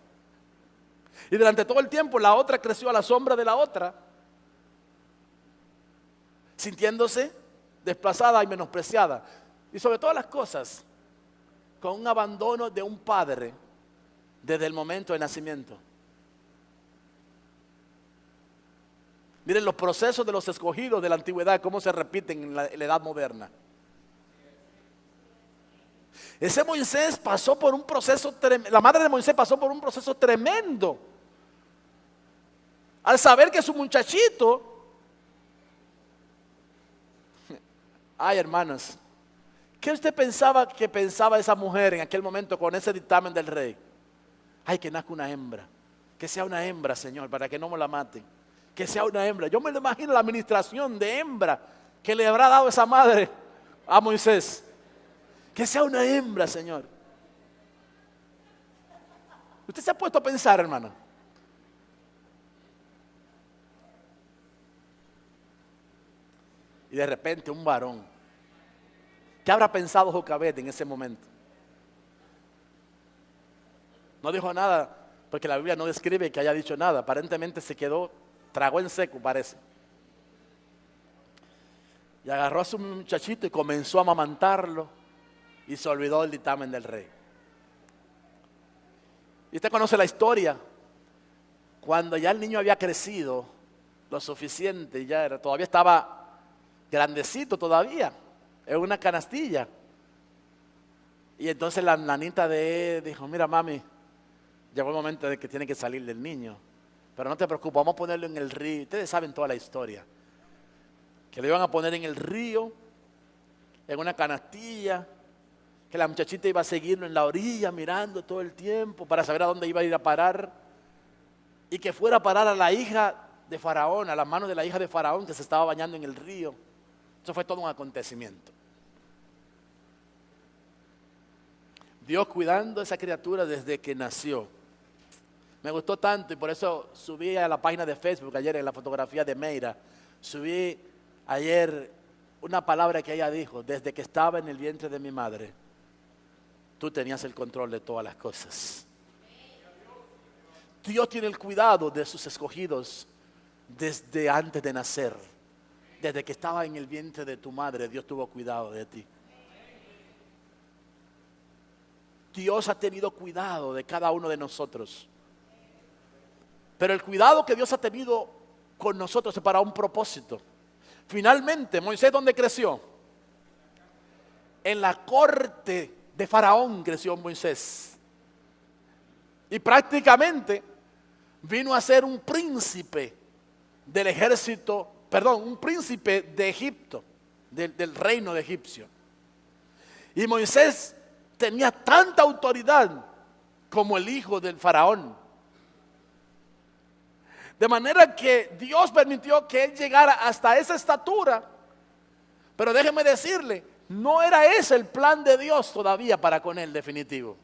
Y durante todo el tiempo la otra creció a la sombra de la otra, sintiéndose desplazada y menospreciada. Y sobre todas las cosas, con un abandono de un padre desde el momento del nacimiento. Miren los procesos de los escogidos de la antigüedad, cómo se repiten en la edad moderna. Ese Moisés pasó por un proceso tremendo, la madre de Moisés pasó por un proceso tremendo. Al saber que su muchachito, ay hermanas, ¿qué usted pensaba que pensaba esa mujer en aquel momento con ese dictamen del rey? Ay, que nazca una hembra, que sea una hembra, Señor, para que no me la maten. Que sea una hembra. Yo me lo imagino la administración de hembra que le habrá dado esa madre a Moisés. Que sea una hembra, Señor. ¿Usted se ha puesto a pensar, hermano? Y de repente un varón. ¿Qué habrá pensado Jocabed en ese momento? No dijo nada, porque la Biblia no describe que haya dicho nada. Aparentemente se quedó, tragó en seco, parece. Y agarró a su muchachito y comenzó a amamantarlo. Y se olvidó del dictamen del rey. Y usted conoce la historia. Cuando ya el niño había crecido lo suficiente, todavía estaba grandecito todavía, en una canastilla. Y entonces la nanita de él dijo, mira mami, llegó el momento de que tiene que salir del niño. Pero no te preocupes, vamos a ponerlo en el río. Ustedes saben toda la historia. Que lo iban a poner en el río, en una canastilla, que la muchachita iba a seguirlo en la orilla mirando todo el tiempo para saber a dónde iba a ir a parar, y que fuera a parar a la hija de Faraón, a las manos de la hija de Faraón que se estaba bañando en el río. Eso fue todo un acontecimiento. Dios cuidando a esa criatura desde que nació. Me gustó tanto y por eso subí a la página de Facebook ayer en la fotografía de Meira. Subí ayer una palabra que ella dijo: desde que estaba en el vientre de mi madre, tú tenías el control de todas las cosas. Dios tiene el cuidado de sus escogidos desde antes de nacer. Desde que estaba en el vientre de tu madre, Dios tuvo cuidado de ti. Dios ha tenido cuidado de cada uno de nosotros. Pero el cuidado que Dios ha tenido con nosotros es para un propósito. Finalmente, Moisés, ¿dónde creció? En la corte de Faraón creció Moisés. Y prácticamente vino a ser un príncipe del ejército, un príncipe de Egipto, del reino de egipcio. Y Moisés tenía tanta autoridad como el hijo del faraón. De manera que Dios permitió que él llegara hasta esa estatura. Pero déjeme decirle, no era ese el plan de Dios todavía para con él definitivo.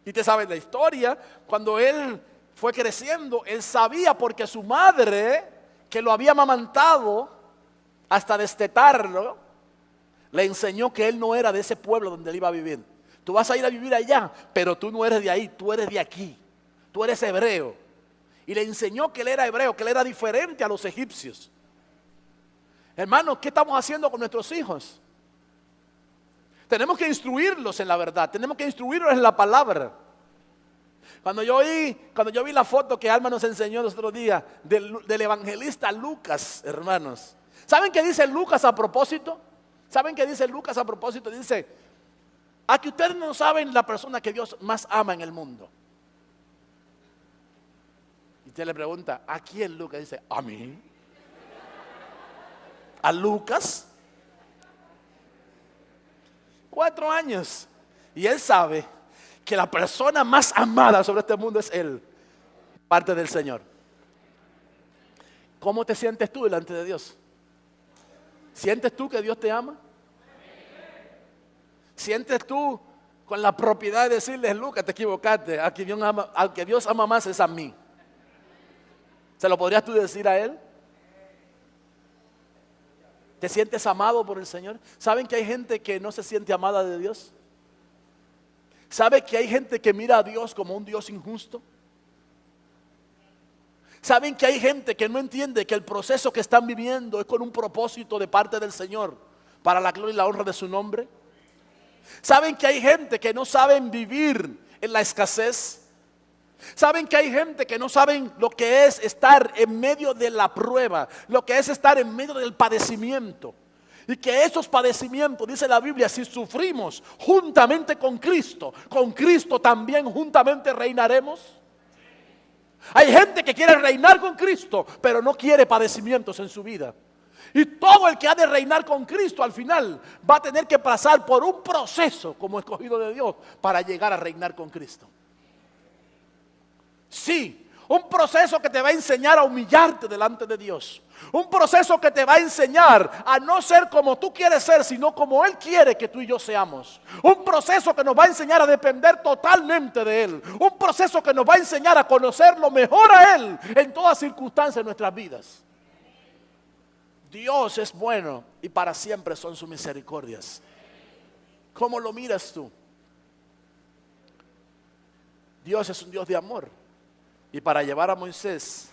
Y usted sabe la historia, cuando él fue creciendo, él sabía porque su madre, que lo había amamantado hasta destetarlo, le enseñó que él no era de ese pueblo donde él iba a vivir. Tú vas a ir a vivir allá, pero tú no eres de ahí, tú eres de aquí, tú eres hebreo. Y le enseñó que él era hebreo, que él era diferente a los egipcios. Hermanos, ¿qué estamos haciendo con nuestros hijos? Tenemos que instruirlos en la verdad, tenemos que instruirlos en la palabra. Cuando yo vi la foto que Alma nos enseñó el otro día del evangelista Lucas, hermanos. ¿Saben qué dice Lucas a propósito? ¿Saben qué dice Lucas a propósito? Dice, a que ustedes no saben la persona que Dios más ama en el mundo. Y usted le pregunta, ¿a quién Lucas? Dice, ¿a mí? ¿A Lucas? 4 años. Y él sabe que la persona más amada sobre este mundo es él, parte del Señor. ¿Cómo te sientes tú delante de Dios? ¿Sientes tú que Dios te ama? ¿Sientes tú con la propiedad de decirle, Lucas, te equivocaste, al que Dios ama más es a mí? ¿Se lo podrías tú decir a él? ¿Te sientes amado por el Señor? ¿Saben que hay gente que no se siente amada de Dios? ¿Sabe que hay gente que mira a Dios como un Dios injusto? ¿Saben que hay gente que no entiende que el proceso que están viviendo es con un propósito de parte del Señor para la gloria y la honra de su nombre? ¿Saben que hay gente que no saben vivir en la escasez? ¿Saben que hay gente que no saben lo que es estar en medio de la prueba, lo que es estar en medio del padecimiento? Y que esos padecimientos, dice la Biblia, si sufrimos juntamente con Cristo también juntamente reinaremos. Hay gente que quiere reinar con Cristo, pero no quiere padecimientos en su vida. Y todo el que ha de reinar con Cristo al final va a tener que pasar por un proceso como escogido de Dios para llegar a reinar con Cristo. Sí, un proceso que te va a enseñar a humillarte delante de Dios. Un proceso que te va a enseñar a no ser como tú quieres ser, sino como Él quiere que tú y yo seamos. Un proceso que nos va a enseñar a depender totalmente de Él. Un proceso que nos va a enseñar a conocerlo mejor a Él en todas circunstancias de nuestras vidas. Dios es bueno y para siempre son sus misericordias. ¿Cómo lo miras tú? Dios es un Dios de amor. Y para llevar a Moisés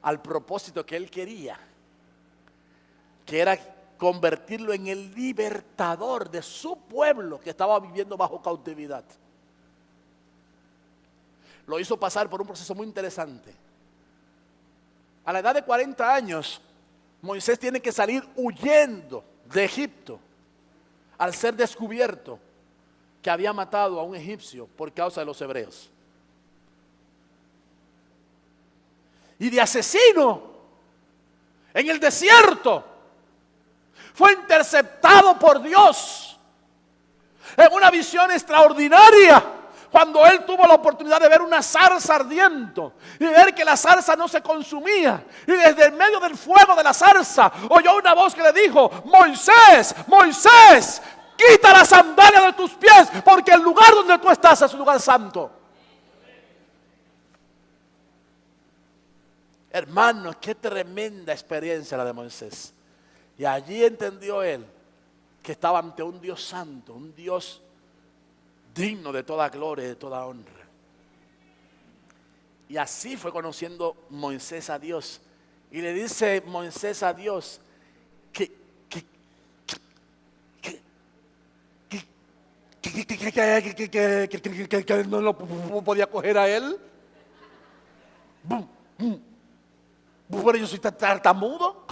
al propósito que él quería, que era convertirlo en el libertador de su pueblo que estaba viviendo bajo cautividad, lo hizo pasar por un proceso muy interesante. A la edad de 40 años, Moisés tiene que salir huyendo de Egipto al ser descubierto que había matado a un egipcio por causa de los hebreos. Y de asesino en el desierto fue interceptado por Dios en una visión extraordinaria, cuando él tuvo la oportunidad de ver una zarza ardiendo y ver que la zarza no se consumía, y desde el medio del fuego de la zarza oyó una voz que le dijo: Moisés, Moisés, quita la sandalia de tus pies, porque el lugar donde tú estás es un lugar santo. Hermanos, qué tremenda experiencia la de Moisés. Y allí entendió él que estaba ante un Dios santo, un Dios digno de toda gloria y de toda honra. Y así fue conociendo Moisés a Dios. Y le dice Moisés a Dios que no lo podía coger a él. Pero yo soy tartamudo.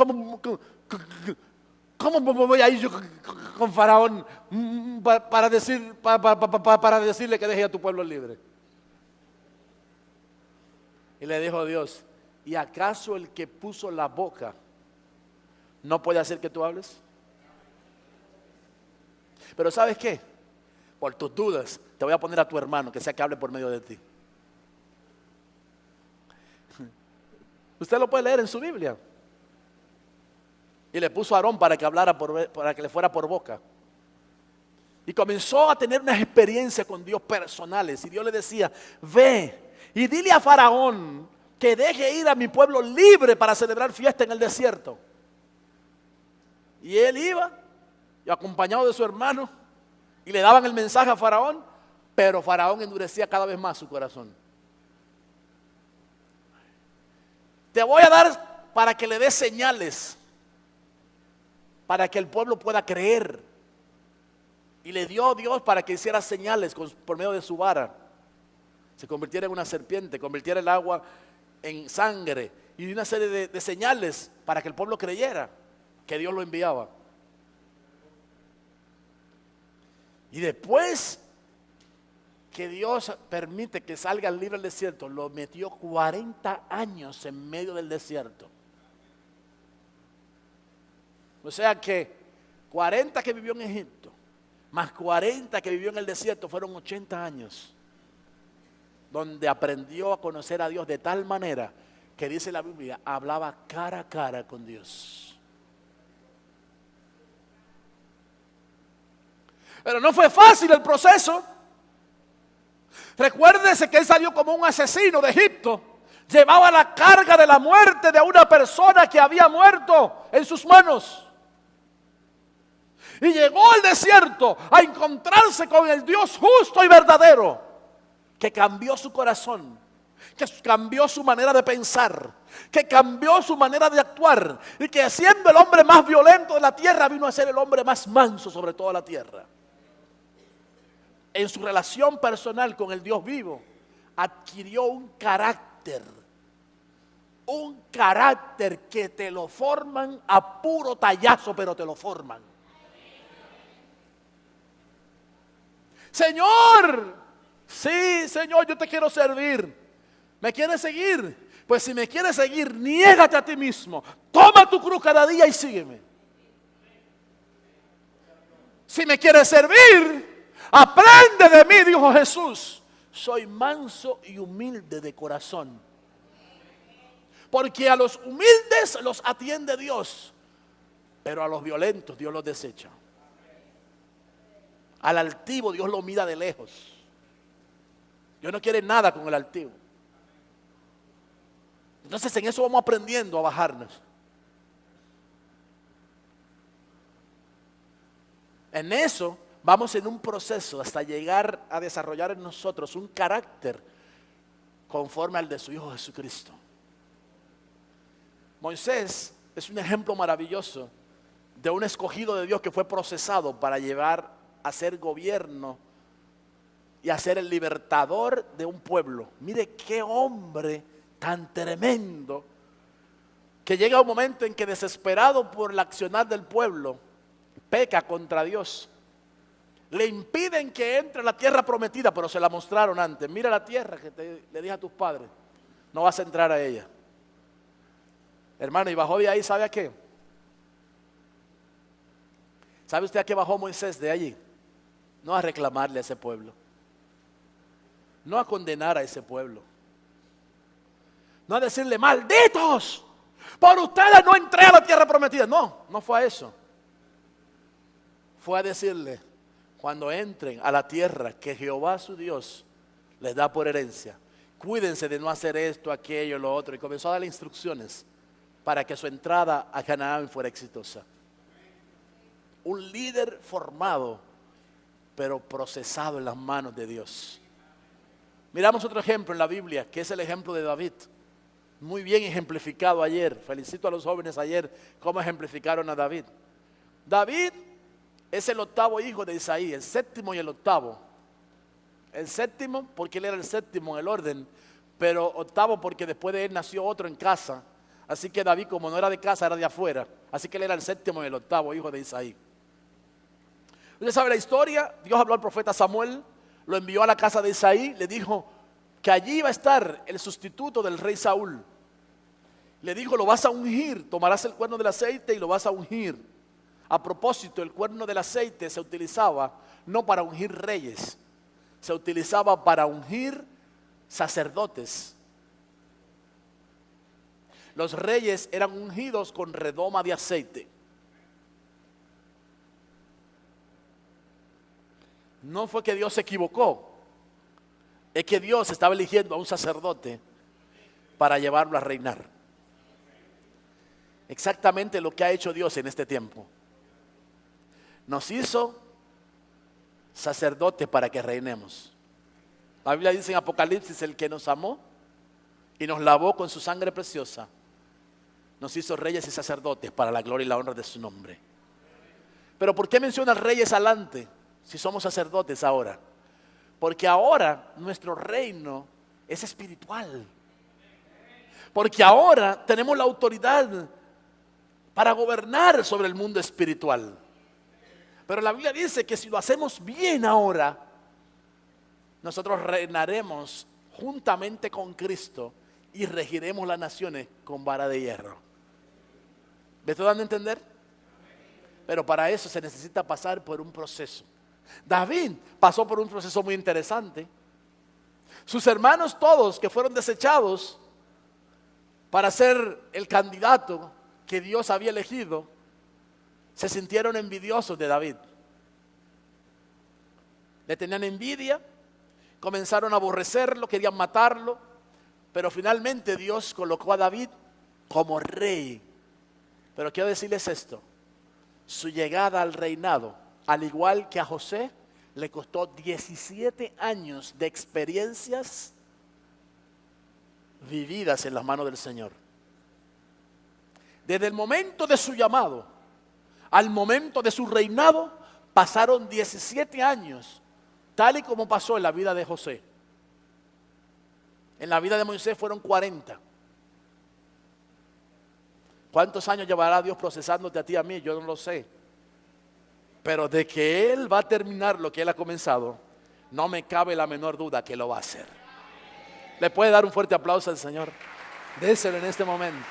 ¿Cómo voy a ir yo con Faraón para decirle que deje a tu pueblo libre? Y le dijo Dios: ¿y acaso el que puso la boca no puede hacer que tú hables? Pero ¿sabes qué? Por tus dudas te voy a poner a tu hermano, que sea que hable por medio de ti. Usted lo puede leer en su Biblia. Y le puso a Aarón para que hablara, para que le fuera por boca. Y comenzó a tener unas experiencias con Dios personales. Y Dios le decía, ve y dile a Faraón que deje ir a mi pueblo libre para celebrar fiesta en el desierto. Y él iba, y acompañado de su hermano, y le daban el mensaje a Faraón, pero Faraón endurecía cada vez más su corazón. Te voy a dar para que le des señales, para que el pueblo pueda creer. Y le dio Dios para que hiciera señales por medio de su vara. Se convirtiera en una serpiente, convirtiera el agua en sangre. Y una serie de señales para que el pueblo creyera que Dios lo enviaba. Y después que Dios permite que salga libre del desierto, lo metió 40 años en medio del desierto. O sea que 40 que vivió en Egipto, más 40 que vivió en el desierto, fueron 80 años, donde aprendió a conocer a Dios de tal manera que dice la Biblia, hablaba cara a cara con Dios. Pero no fue fácil el proceso. Recuérdese que él salió como un asesino de Egipto. Llevaba la carga de la muerte de una persona que había muerto en sus manos. Y llegó al desierto a encontrarse con el Dios justo y verdadero, que cambió su corazón, que cambió su manera de pensar, que cambió su manera de actuar, y que siendo el hombre más violento de la tierra, vino a ser el hombre más manso sobre toda la tierra. En su relación personal con el Dios vivo, adquirió un carácter que te lo forman a puro tallazo, pero te lo forman. Señor, sí, Señor, yo te quiero servir. ¿Me quieres seguir? Pues si me quieres seguir, niégate a ti mismo. Toma tu cruz cada día y sígueme. Si me quieres servir, aprende de mí, dijo Jesús. Soy manso y humilde de corazón. Porque a los humildes los atiende Dios, pero a los violentos Dios los desecha. Al altivo Dios lo mira de lejos. Dios no quiere nada con el altivo. Entonces en eso vamos aprendiendo a bajarnos. En eso vamos en un proceso hasta llegar a desarrollar en nosotros un carácter conforme al de su Hijo Jesucristo. Moisés es un ejemplo maravilloso de un escogido de Dios que fue procesado para llevar a ser gobierno y a ser el libertador de un pueblo. Mire qué hombre tan tremendo, que llega un momento en que, desesperado por el accionar del pueblo, peca contra Dios. Le impiden que entre a la tierra prometida, pero se la mostraron antes. Mira la tierra que le dije a tus padres, no vas a entrar a ella. Hermano, y bajó de ahí, ¿sabe a qué? ¿Sabe usted a qué bajó Moisés de allí? No a reclamarle a ese pueblo, no a condenar a ese pueblo, no a decirle, malditos, por ustedes no entré a la tierra prometida. No, no fue a eso. Fue a decirle, cuando entren a la tierra que Jehová su Dios les da por herencia, cuídense de no hacer esto, aquello, lo otro. Y comenzó a darle instrucciones para que su entrada a Canaán fuera exitosa. Un líder formado, pero procesado en las manos de Dios. Miramos otro ejemplo en la Biblia, que es el ejemplo de David. Muy bien ejemplificado ayer. Felicito a los jóvenes ayer cómo ejemplificaron a David. David es el octavo hijo de Isaí, el séptimo y el octavo. El séptimo porque él era el séptimo en el orden, pero octavo porque después de él nació otro en casa. Así que David, como no era de casa, era de afuera. Así que él era el séptimo y el octavo hijo de Isaí. Usted sabe la historia. Dios habló al profeta Samuel, lo envió a la casa de Isaí, le dijo que allí iba a estar el sustituto del rey Saúl. Le dijo, lo vas a ungir, tomarás el cuerno del aceite y lo vas a ungir. A propósito, el cuerno del aceite se utilizaba no para ungir reyes, se utilizaba para ungir sacerdotes. Los reyes eran ungidos con redoma de aceite. No fue que Dios se equivocó, es que Dios estaba eligiendo a un sacerdote para llevarlo a reinar. Exactamente lo que ha hecho Dios en este tiempo. Nos hizo sacerdote para que reinemos. La Biblia dice en Apocalipsis: el que nos amó y nos lavó con su sangre preciosa, nos hizo reyes y sacerdotes para la gloria y la honra de su nombre. Pero ¿por qué menciona reyes adelante si somos sacerdotes ahora? Porque ahora nuestro reino es espiritual. Porque ahora tenemos la autoridad para gobernar sobre el mundo espiritual. Pero la Biblia dice que si lo hacemos bien ahora, nosotros reinaremos juntamente con Cristo y regiremos las naciones con vara de hierro. ¿Me estoy dando a entender? Pero para eso se necesita pasar por un proceso. David pasó por un proceso muy interesante. Sus hermanos todos que fueron desechados para ser el candidato que Dios había elegido, se sintieron envidiosos de David. Le tenían envidia, comenzaron a aborrecerlo, querían matarlo, pero finalmente Dios colocó a David como rey. Pero quiero decirles esto: su llegada al reinado, al igual que a José, le costó 17 años de experiencias vividas en las manos del Señor. Desde el momento de su llamado al momento de su reinado pasaron 17 años, tal y como pasó en la vida de José. En la vida de Moisés fueron 40. ¿Cuántos años llevará Dios procesándote a ti y a mí? Yo no lo sé. Pero de que Él va a terminar lo que Él ha comenzado, no me cabe la menor duda que lo va a hacer. ¿Le puede dar un fuerte aplauso al Señor? Déselo en este momento.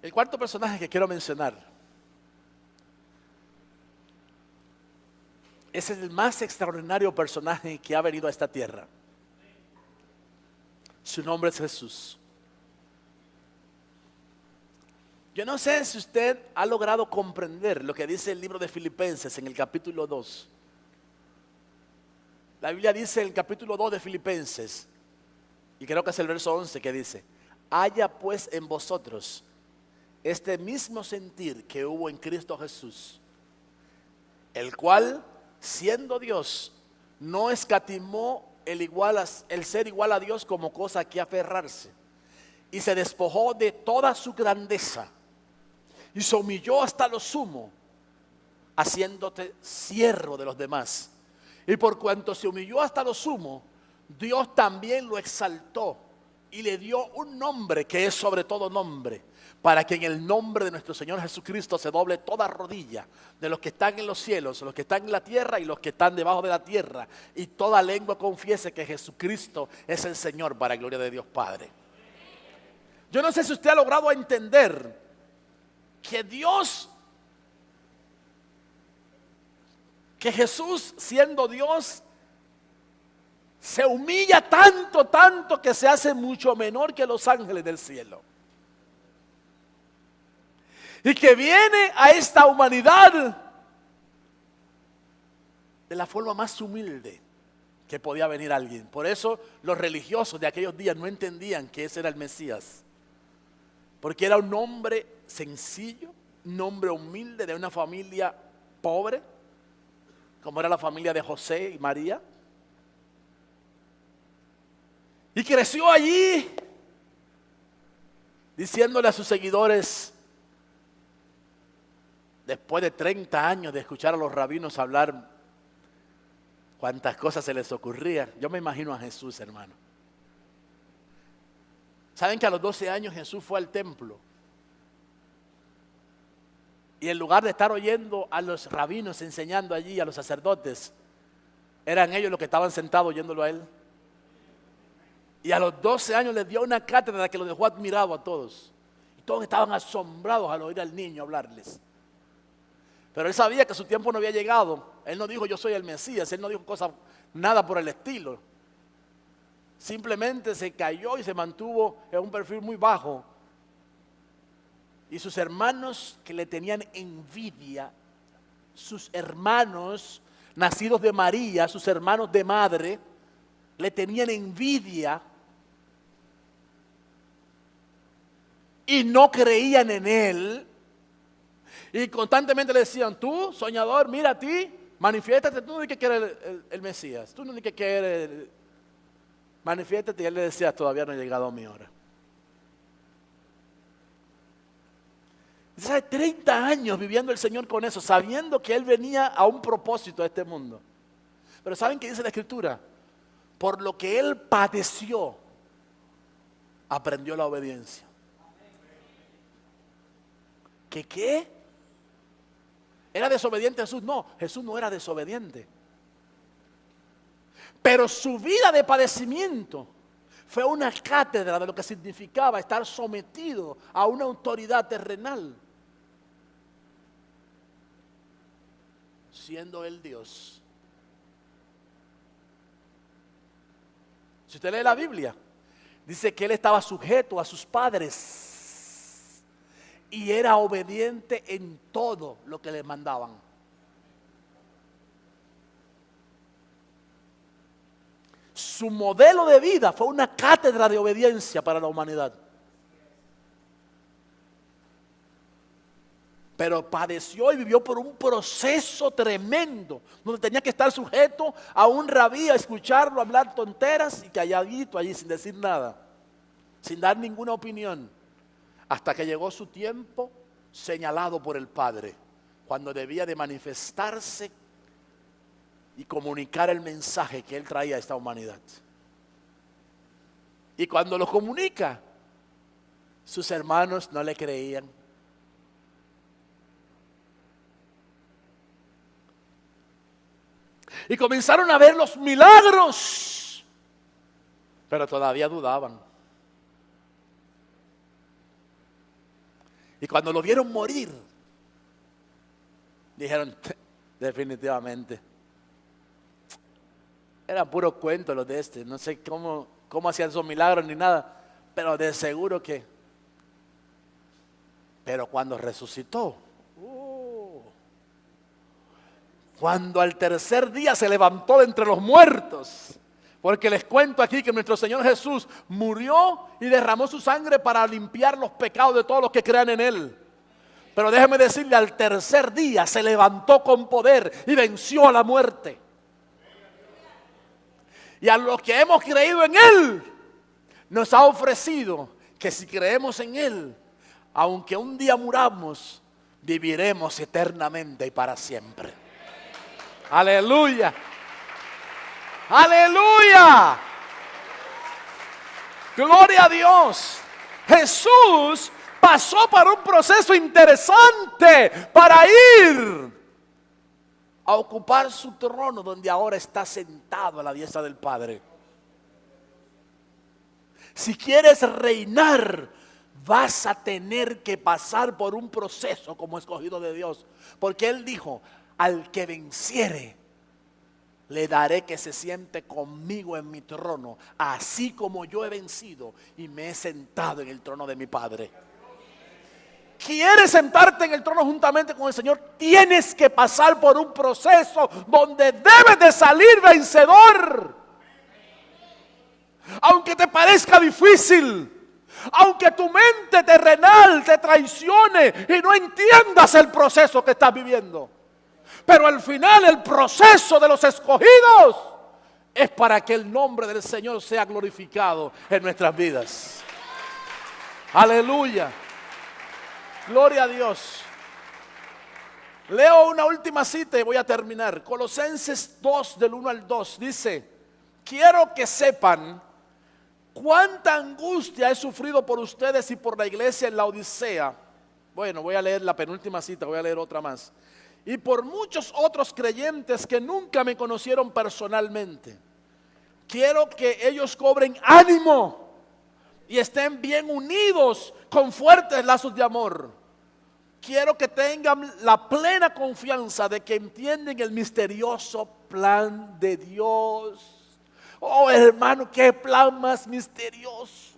El cuarto personaje que quiero mencionar es el más extraordinario personaje que ha venido a esta tierra. Su nombre es Jesús. Yo no sé si usted ha logrado comprender lo que dice el libro de Filipenses en el capítulo 2. La Biblia dice en el capítulo 2 de Filipenses, y creo que es el verso 11 que dice: haya pues en vosotros este mismo sentir que hubo en Cristo Jesús, el cual, siendo Dios, no escatimó el ser igual a Dios como cosa a que aferrarse, y se despojó de toda su grandeza, y se humilló hasta lo sumo, haciéndote siervo de los demás. Y por cuanto se humilló hasta lo sumo, Dios también lo exaltó y le dio un nombre que es sobre todo nombre, para que en el nombre de nuestro Señor Jesucristo se doble toda rodilla de los que están en los cielos, los que están en la tierra y los que están debajo de la tierra, y toda lengua confiese que Jesucristo es el Señor, para gloria de Dios Padre. Yo no sé si usted ha logrado entender que Jesús, siendo Dios, se humilla tanto que se hace mucho menor que los ángeles del cielo. Y que viene a esta humanidad de la forma más humilde que podía venir alguien. Por eso los religiosos de aquellos días no entendían que ese era el Mesías. Porque era un hombre sencillo, un hombre humilde de una familia pobre, como era la familia de José y María. Y creció allí diciéndole a sus seguidores, después de 30 años de escuchar a los rabinos hablar cuántas cosas se les ocurría. Yo me imagino a Jesús, hermano. ¿Saben que a los 12 años Jesús fue al templo? Y en lugar de estar oyendo a los rabinos enseñando allí, a los sacerdotes, eran ellos los que estaban sentados oyéndolo a él. Y a los 12 años les dio una cátedra que lo dejó admirado a todos. Y todos estaban asombrados al oír al niño hablarles. Pero él sabía que su tiempo no había llegado. Él no dijo yo soy el Mesías, él no dijo nada por el estilo. Simplemente se cayó y se mantuvo en un perfil muy bajo. Y sus hermanos que le tenían envidia, sus hermanos nacidos de María, sus hermanos de madre, le tenían envidia y no creían en él. Y constantemente le decían, tú, soñador, mira a ti, manifiéstate, tú no dices que eres el Mesías, tú no dices que eres, manifiéstate. Y él le decía, todavía no ha llegado mi hora. ¿Sabe? 30 años viviendo el Señor con eso, sabiendo que Él venía a un propósito a este mundo. Pero ¿saben qué dice la Escritura? Por lo que Él padeció, aprendió la obediencia. ¿Qué? ¿Era desobediente Jesús? No, Jesús no era desobediente. Pero su vida de padecimiento fue una cátedra de lo que significaba estar sometido a una autoridad terrenal, siendo Él Dios. Si usted lee la Biblia, dice que Él estaba sujeto a sus padres y era obediente en todo lo que le mandaban. Su modelo de vida fue una cátedra de obediencia para la humanidad. Pero padeció y vivió por un proceso tremendo, donde tenía que estar sujeto a un rabí, a escucharlo hablar tonteras y calladito allí sin decir nada, sin dar ninguna opinión, hasta que llegó su tiempo señalado por el Padre, cuando debía de manifestarse y comunicar el mensaje que Él traía a esta humanidad. Y cuando lo comunica, sus hermanos no le creían. Y comenzaron a ver los milagros, pero todavía dudaban. Y cuando lo vieron morir, dijeron, definitivamente, eran puros cuentos los de este. No sé cómo hacían esos milagros ni nada, pero de seguro que. Pero cuando resucitó, cuando al tercer día se levantó de entre los muertos, porque les cuento aquí que nuestro Señor Jesús murió y derramó su sangre para limpiar los pecados de todos los que crean en Él. Pero déjeme decirle, al tercer día se levantó con poder y venció a la muerte. Y a los que hemos creído en Él, nos ha ofrecido que si creemos en Él, aunque un día muramos, viviremos eternamente y para siempre. Aleluya. Aleluya. Gloria a Dios. Jesús pasó por un proceso interesante para ir a ocupar su trono donde ahora está sentado a la diestra del Padre. Si quieres reinar, vas a tener que pasar por un proceso como escogido de Dios. Porque Él dijo, al que venciere, le daré que se siente conmigo en mi trono, así como yo he vencido y me he sentado en el trono de mi Padre. ¿Quieres sentarte en el trono juntamente con el Señor? Tienes que pasar por un proceso donde debes de salir vencedor. Aunque te parezca difícil, aunque tu mente terrenal te traicione y no entiendas el proceso que estás viviendo. Pero al final el proceso de los escogidos es para que el nombre del Señor sea glorificado en nuestras vidas. Aleluya. Gloria a Dios. Leo una última cita y voy a terminar. Colosenses 2 del 1 al 2 dice: quiero que sepan cuánta angustia he sufrido por ustedes y por la iglesia en la Odisea. Bueno, voy a leer la penúltima cita, voy a leer otra más. Y por muchos otros creyentes que nunca me conocieron personalmente. Quiero que ellos cobren ánimo y estén bien unidos con fuertes lazos de amor. quiero que tengan la plena confianza de que entienden el misterioso plan de Dios. Oh, hermano, qué plan más misterioso.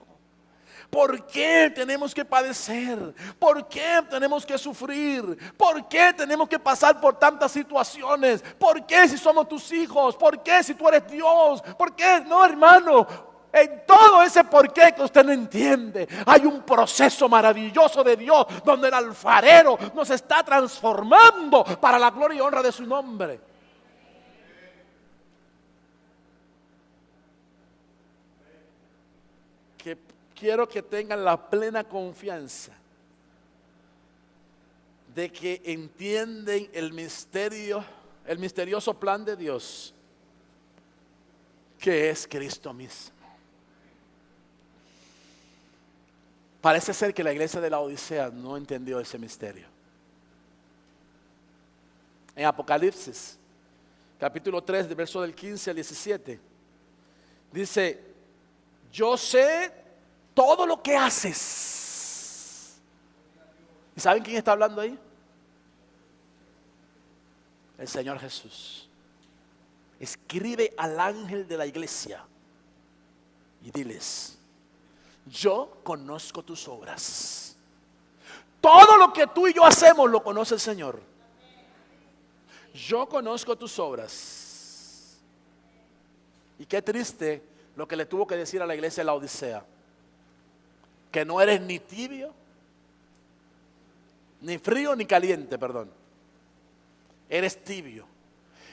¿Por qué tenemos que padecer? ¿Por qué tenemos que sufrir? ¿Por qué tenemos que pasar por tantas situaciones? ¿Por qué si somos tus hijos? ¿Por qué si tú eres Dios? ¿Por qué? No, hermano. En todo ese por qué que usted no entiende, hay un proceso maravilloso de Dios donde el alfarero nos está transformando para la gloria y honra de su nombre. Quiero que tengan la plena confianza de que entienden el misterioso plan de Dios, que es Cristo mismo. Parece ser que la iglesia de la Odisea no entendió ese misterio. En Apocalipsis, capítulo 3, del verso del 15 al 17, dice: yo sé todo lo que haces. ¿Y saben quién está hablando ahí? El Señor Jesús. Escribe al ángel de la iglesia y diles: yo conozco tus obras. Todo lo que tú y yo hacemos lo conoce el Señor. Yo conozco tus obras. Y qué triste lo que le tuvo que decir a la iglesia de la Odisea: que no eres ni tibio, ni frío, ni caliente, perdón. Eres tibio.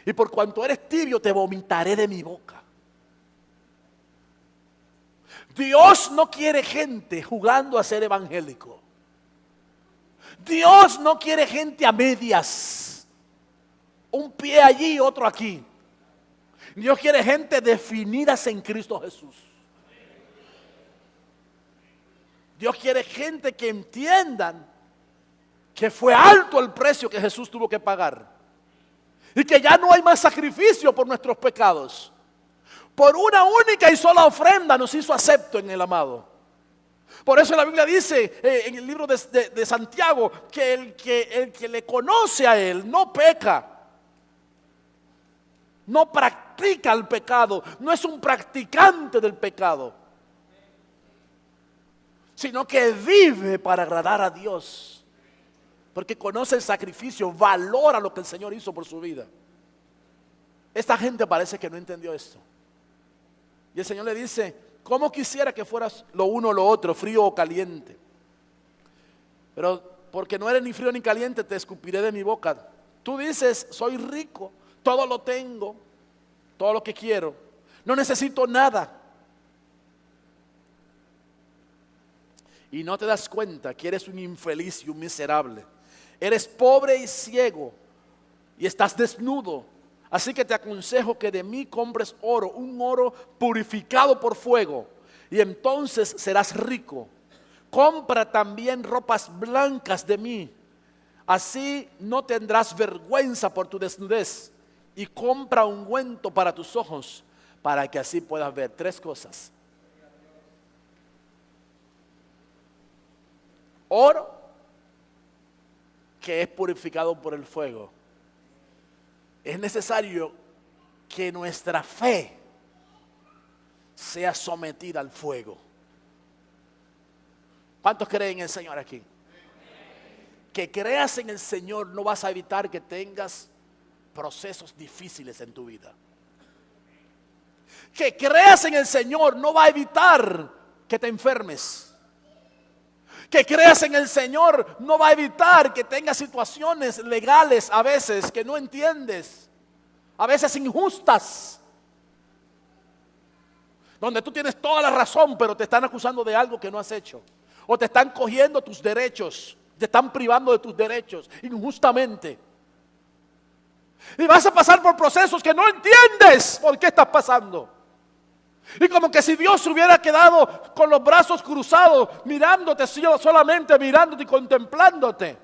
Y por cuanto eres tibio, te vomitaré de mi boca. Dios no quiere gente jugando a ser evangélico. Dios no quiere gente a medias. Un pie allí y otro aquí. Dios quiere gente definidas en Cristo Jesús. Dios quiere gente que entiendan que fue alto el precio que Jesús tuvo que pagar. Y que ya no hay más sacrificio por nuestros pecados. Por una única y sola ofrenda nos hizo acepto en el amado. Por eso la Biblia dice en el libro de Santiago que el que le conoce a Él no peca. No practica el pecado. No es un practicante del pecado. Sino que vive para agradar a Dios. Porque conoce el sacrificio, valora lo que el Señor hizo por su vida. Esta gente parece que no entendió esto. Y el Señor le dice: ¿cómo quisiera que fueras lo uno o lo otro, frío o caliente? Pero porque no eres ni frío ni caliente, te escupiré de mi boca. Tú dices: soy rico, todo lo tengo, todo lo que quiero, no necesito nada. Y no te das cuenta que eres un infeliz y un miserable. Eres pobre y ciego y estás desnudo. Así que te aconsejo que de mí compres oro, un oro purificado por fuego, y entonces serás rico. Compra también ropas blancas de mí, así no tendrás vergüenza por tu desnudez. Y compra ungüento para tus ojos, para que así puedas ver. 3 cosas. Oro que es purificado por el fuego. Es necesario que nuestra fe sea sometida al fuego. ¿Cuántos creen en el Señor aquí? Que creas en el Señor no vas a evitar que tengas procesos difíciles en tu vida. Que creas en el Señor no va a evitar que te enfermes. Que creas en el Señor no va a evitar que tengas situaciones legales a veces que no entiendes, a veces injustas, donde tú tienes toda la razón, pero te están acusando de algo que no has hecho, o te están cogiendo tus derechos, te están privando de tus derechos injustamente. Y vas a pasar por procesos que no entiendes por qué estás pasando. Y como que si Dios se hubiera quedado con los brazos cruzados, mirándote, solamente mirándote y contemplándote.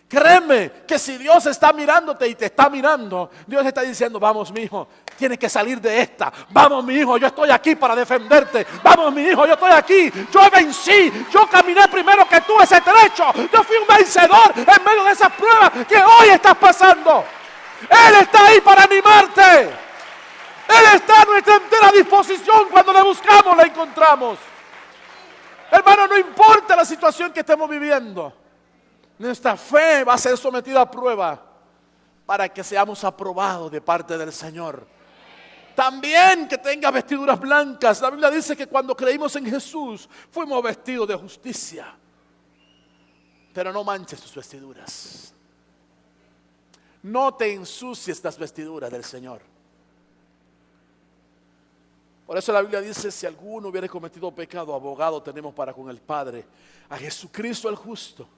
Créeme que si Dios está mirándote y te está mirando, Dios está diciendo: vamos, mijo, tienes que salir de esta. Vamos, mi hijo, yo estoy aquí para defenderte. Vamos, mi hijo, yo estoy aquí. Yo vencí, yo caminé primero que tú ese trecho. Yo fui un vencedor en medio de esas pruebas que hoy estás pasando. Él está ahí para animarte. Él está a nuestra entera disposición. Cuando le buscamos, la encontramos. Hermano, no importa la situación que estemos viviendo, nuestra fe va a ser sometida a prueba para que seamos aprobados de parte del Señor. También que tenga vestiduras blancas. La Biblia dice que cuando creímos en Jesús, fuimos vestidos de justicia. Pero no manches tus vestiduras. No te ensucies las vestiduras del Señor. Por eso la Biblia dice, si alguno hubiera cometido pecado, abogado tenemos para con el Padre, a Jesucristo el justo.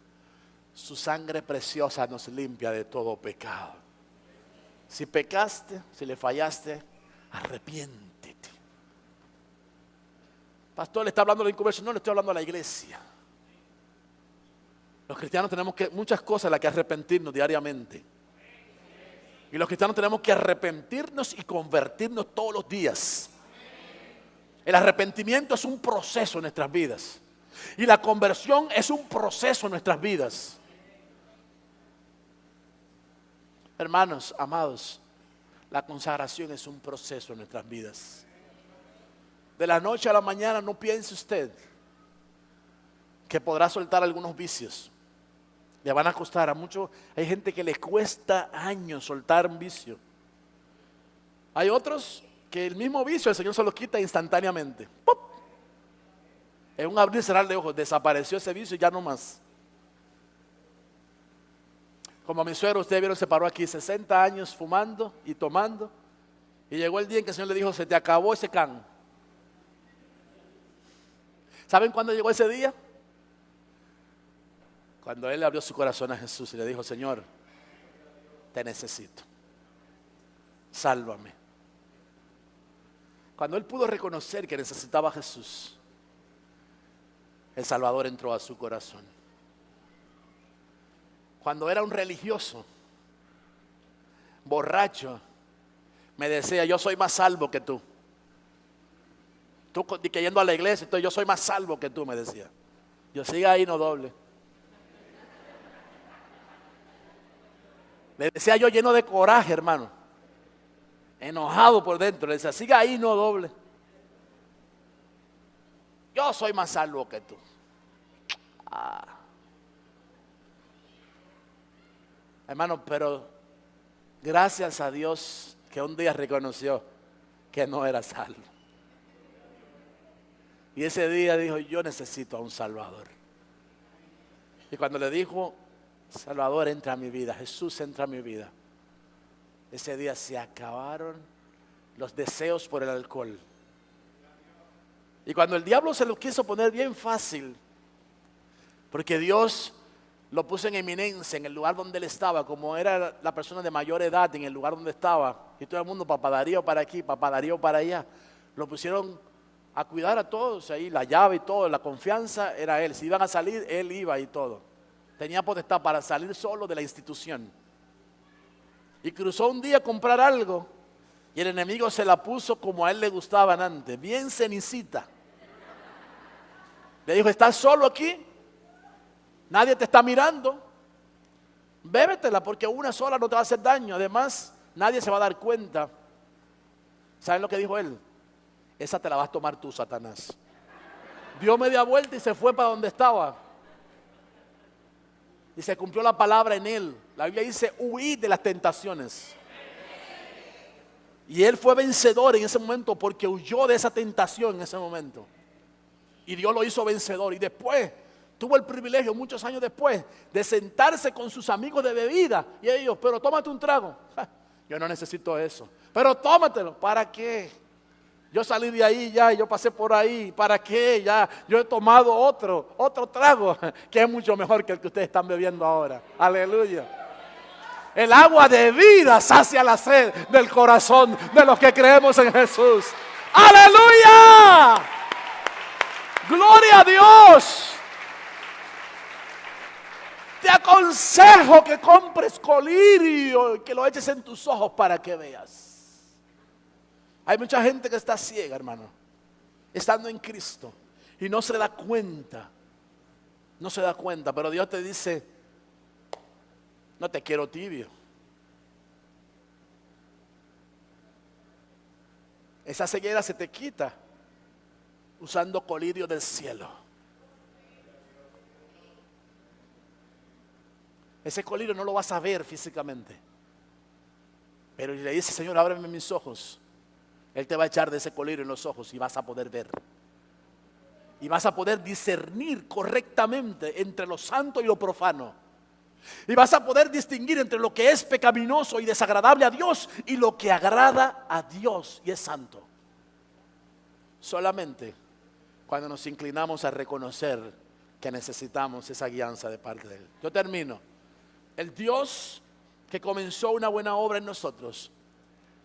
Su sangre preciosa nos limpia de todo pecado. Si pecaste, si le fallaste, arrepiéntete. Pastor, le está hablando a la inconversión. No, le estoy hablando a la iglesia. Los cristianos tenemos muchas cosas en las que arrepentirnos diariamente. Y los cristianos tenemos que arrepentirnos y convertirnos todos los días. El arrepentimiento es un proceso en nuestras vidas. Y la conversión es un proceso en nuestras vidas. Hermanos, amados, la consagración es un proceso en nuestras vidas. De la noche a la mañana no piense usted que podrá soltar algunos vicios. Le van a costar a muchos. Hay gente que le cuesta años soltar un vicio. Hay otros que el mismo vicio el Señor se lo quita instantáneamente. ¡Pop! En un abrir y cerrar de ojos desapareció ese vicio y ya no más. Como mi suegro, ustedes vieron, se paró aquí 60 años fumando y tomando. Y llegó el día en que el Señor le dijo, se te acabó ese can. ¿Saben cuándo llegó ese día? Cuando él abrió su corazón a Jesús y le dijo, Señor, te necesito. Sálvame. Cuando él pudo reconocer que necesitaba a Jesús, el Salvador entró a su corazón. Cuando era un religioso, borracho, me decía, yo soy más salvo que tú. Tú que yendo a la iglesia, entonces yo soy más salvo que tú, me decía. Yo siga ahí, no doble. Le decía yo lleno de coraje, hermano. Enojado por dentro. Le decía, siga ahí, no doble. Yo soy más salvo que tú. Hermano, pero gracias a Dios que un día reconoció que no era salvo. Y ese día dijo, yo necesito a un Salvador. Y cuando le dijo, Salvador entra a mi vida, Jesús entra a mi vida, ese día se acabaron los deseos por el alcohol. Y cuando el diablo se lo quiso poner bien fácil, porque Dios lo puso en eminencia en el lugar donde él estaba, como era la persona de mayor edad en el lugar donde estaba, y todo el mundo, papá Darío para aquí, papá Darío para allá, lo pusieron a cuidar a todos ahí, la llave y todo, la confianza era él. Si iban a salir, él iba y todo. Tenía potestad para salir solo de la institución. Y cruzó un día a comprar algo y el enemigo se la puso como a él le gustaban antes, bien cenicita. Le dijo, ¿estás solo aquí? Nadie te está mirando. Bébetela porque una sola no te va a hacer daño. Además, nadie se va a dar cuenta. ¿Saben lo que dijo él? Esa te la vas a tomar tú, Satanás. Dio media vuelta y se fue para donde estaba. Y se cumplió la palabra en él. La Biblia dice, huid de las tentaciones. Y él fue vencedor en ese momento porque huyó de esa tentación en ese momento. Y Dios lo hizo vencedor. Y después tuvo el privilegio, muchos años después, de sentarse con sus amigos de bebida. Y ellos, pero tómate un trago. Yo no necesito eso. Pero tómatelo. ¿Para qué? Yo salí de ahí ya, yo pasé por ahí. ¿Para qué? Ya, yo he tomado otro trago que es mucho mejor que el que ustedes están bebiendo ahora. Aleluya. El agua de vida sacia la sed del corazón de los que creemos en Jesús. ¡Aleluya! ¡Gloria a Dios! Te aconsejo que compres colirio y que lo eches en tus ojos para que veas. Hay mucha gente que está ciega, hermano, estando en Cristo, y no se da cuenta. No se da cuenta, pero Dios te dice, no te quiero tibio. Esa ceguera se te quita usando colirio del cielo. Ese colirio no lo vas a ver físicamente, pero le dice, Señor, ábreme mis ojos. Él te va a echar de ese colirio en los ojos y vas a poder ver. Y vas a poder discernir correctamente entre lo santo y lo profano. Y vas a poder distinguir entre lo que es pecaminoso y desagradable a Dios y lo que agrada a Dios y es santo. Solamente cuando nos inclinamos a reconocer que necesitamos esa guianza de parte de Él. Yo termino. El Dios que comenzó una buena obra en nosotros,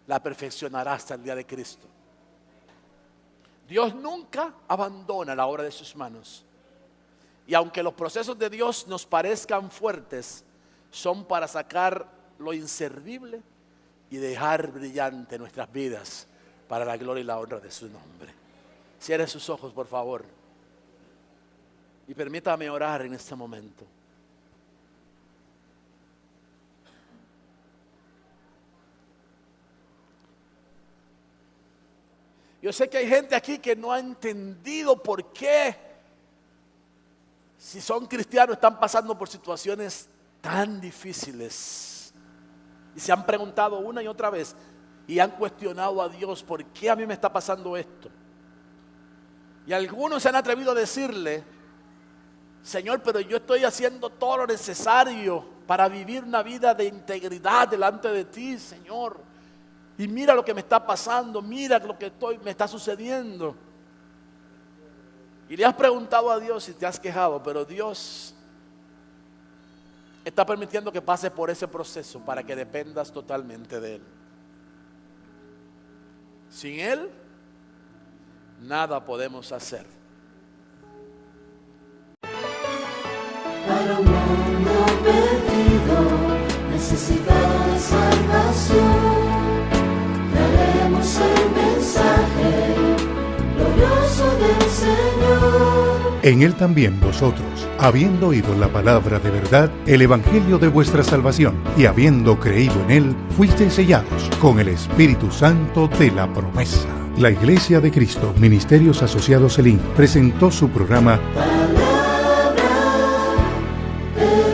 la perfeccionará hasta el día de Cristo. Dios nunca abandona la obra de sus manos. Y aunque los procesos de Dios nos parezcan fuertes, son para sacar lo inservible y dejar brillante nuestras vidas para la gloria y la honra de su nombre. Cierre sus ojos, por favor, y permítame orar en este momento. Yo sé que hay gente aquí que no ha entendido por qué, si son cristianos, están pasando por situaciones tan difíciles. Y se han preguntado una y otra vez y han cuestionado a Dios, ¿por qué a mí me está pasando esto? Y algunos se han atrevido a decirle, Señor, pero yo estoy haciendo todo lo necesario para vivir una vida de integridad delante de ti, Señor. Y mira lo que me está pasando, mira lo que me está sucediendo. Y le has preguntado a Dios y te has quejado, pero Dios está permitiendo que pases por ese proceso para que dependas totalmente de Él. Sin Él, nada podemos hacer. Para un mundo perdido, necesitado de salvación, traemos el mensaje glorioso del Señor. En Él también vosotros, habiendo oído la palabra de verdad, el evangelio de vuestra salvación, y habiendo creído en Él, fuisteis sellados con el Espíritu Santo de la promesa. La Iglesia de Cristo, Ministerios Asociados Elín, presentó su programa Palabra de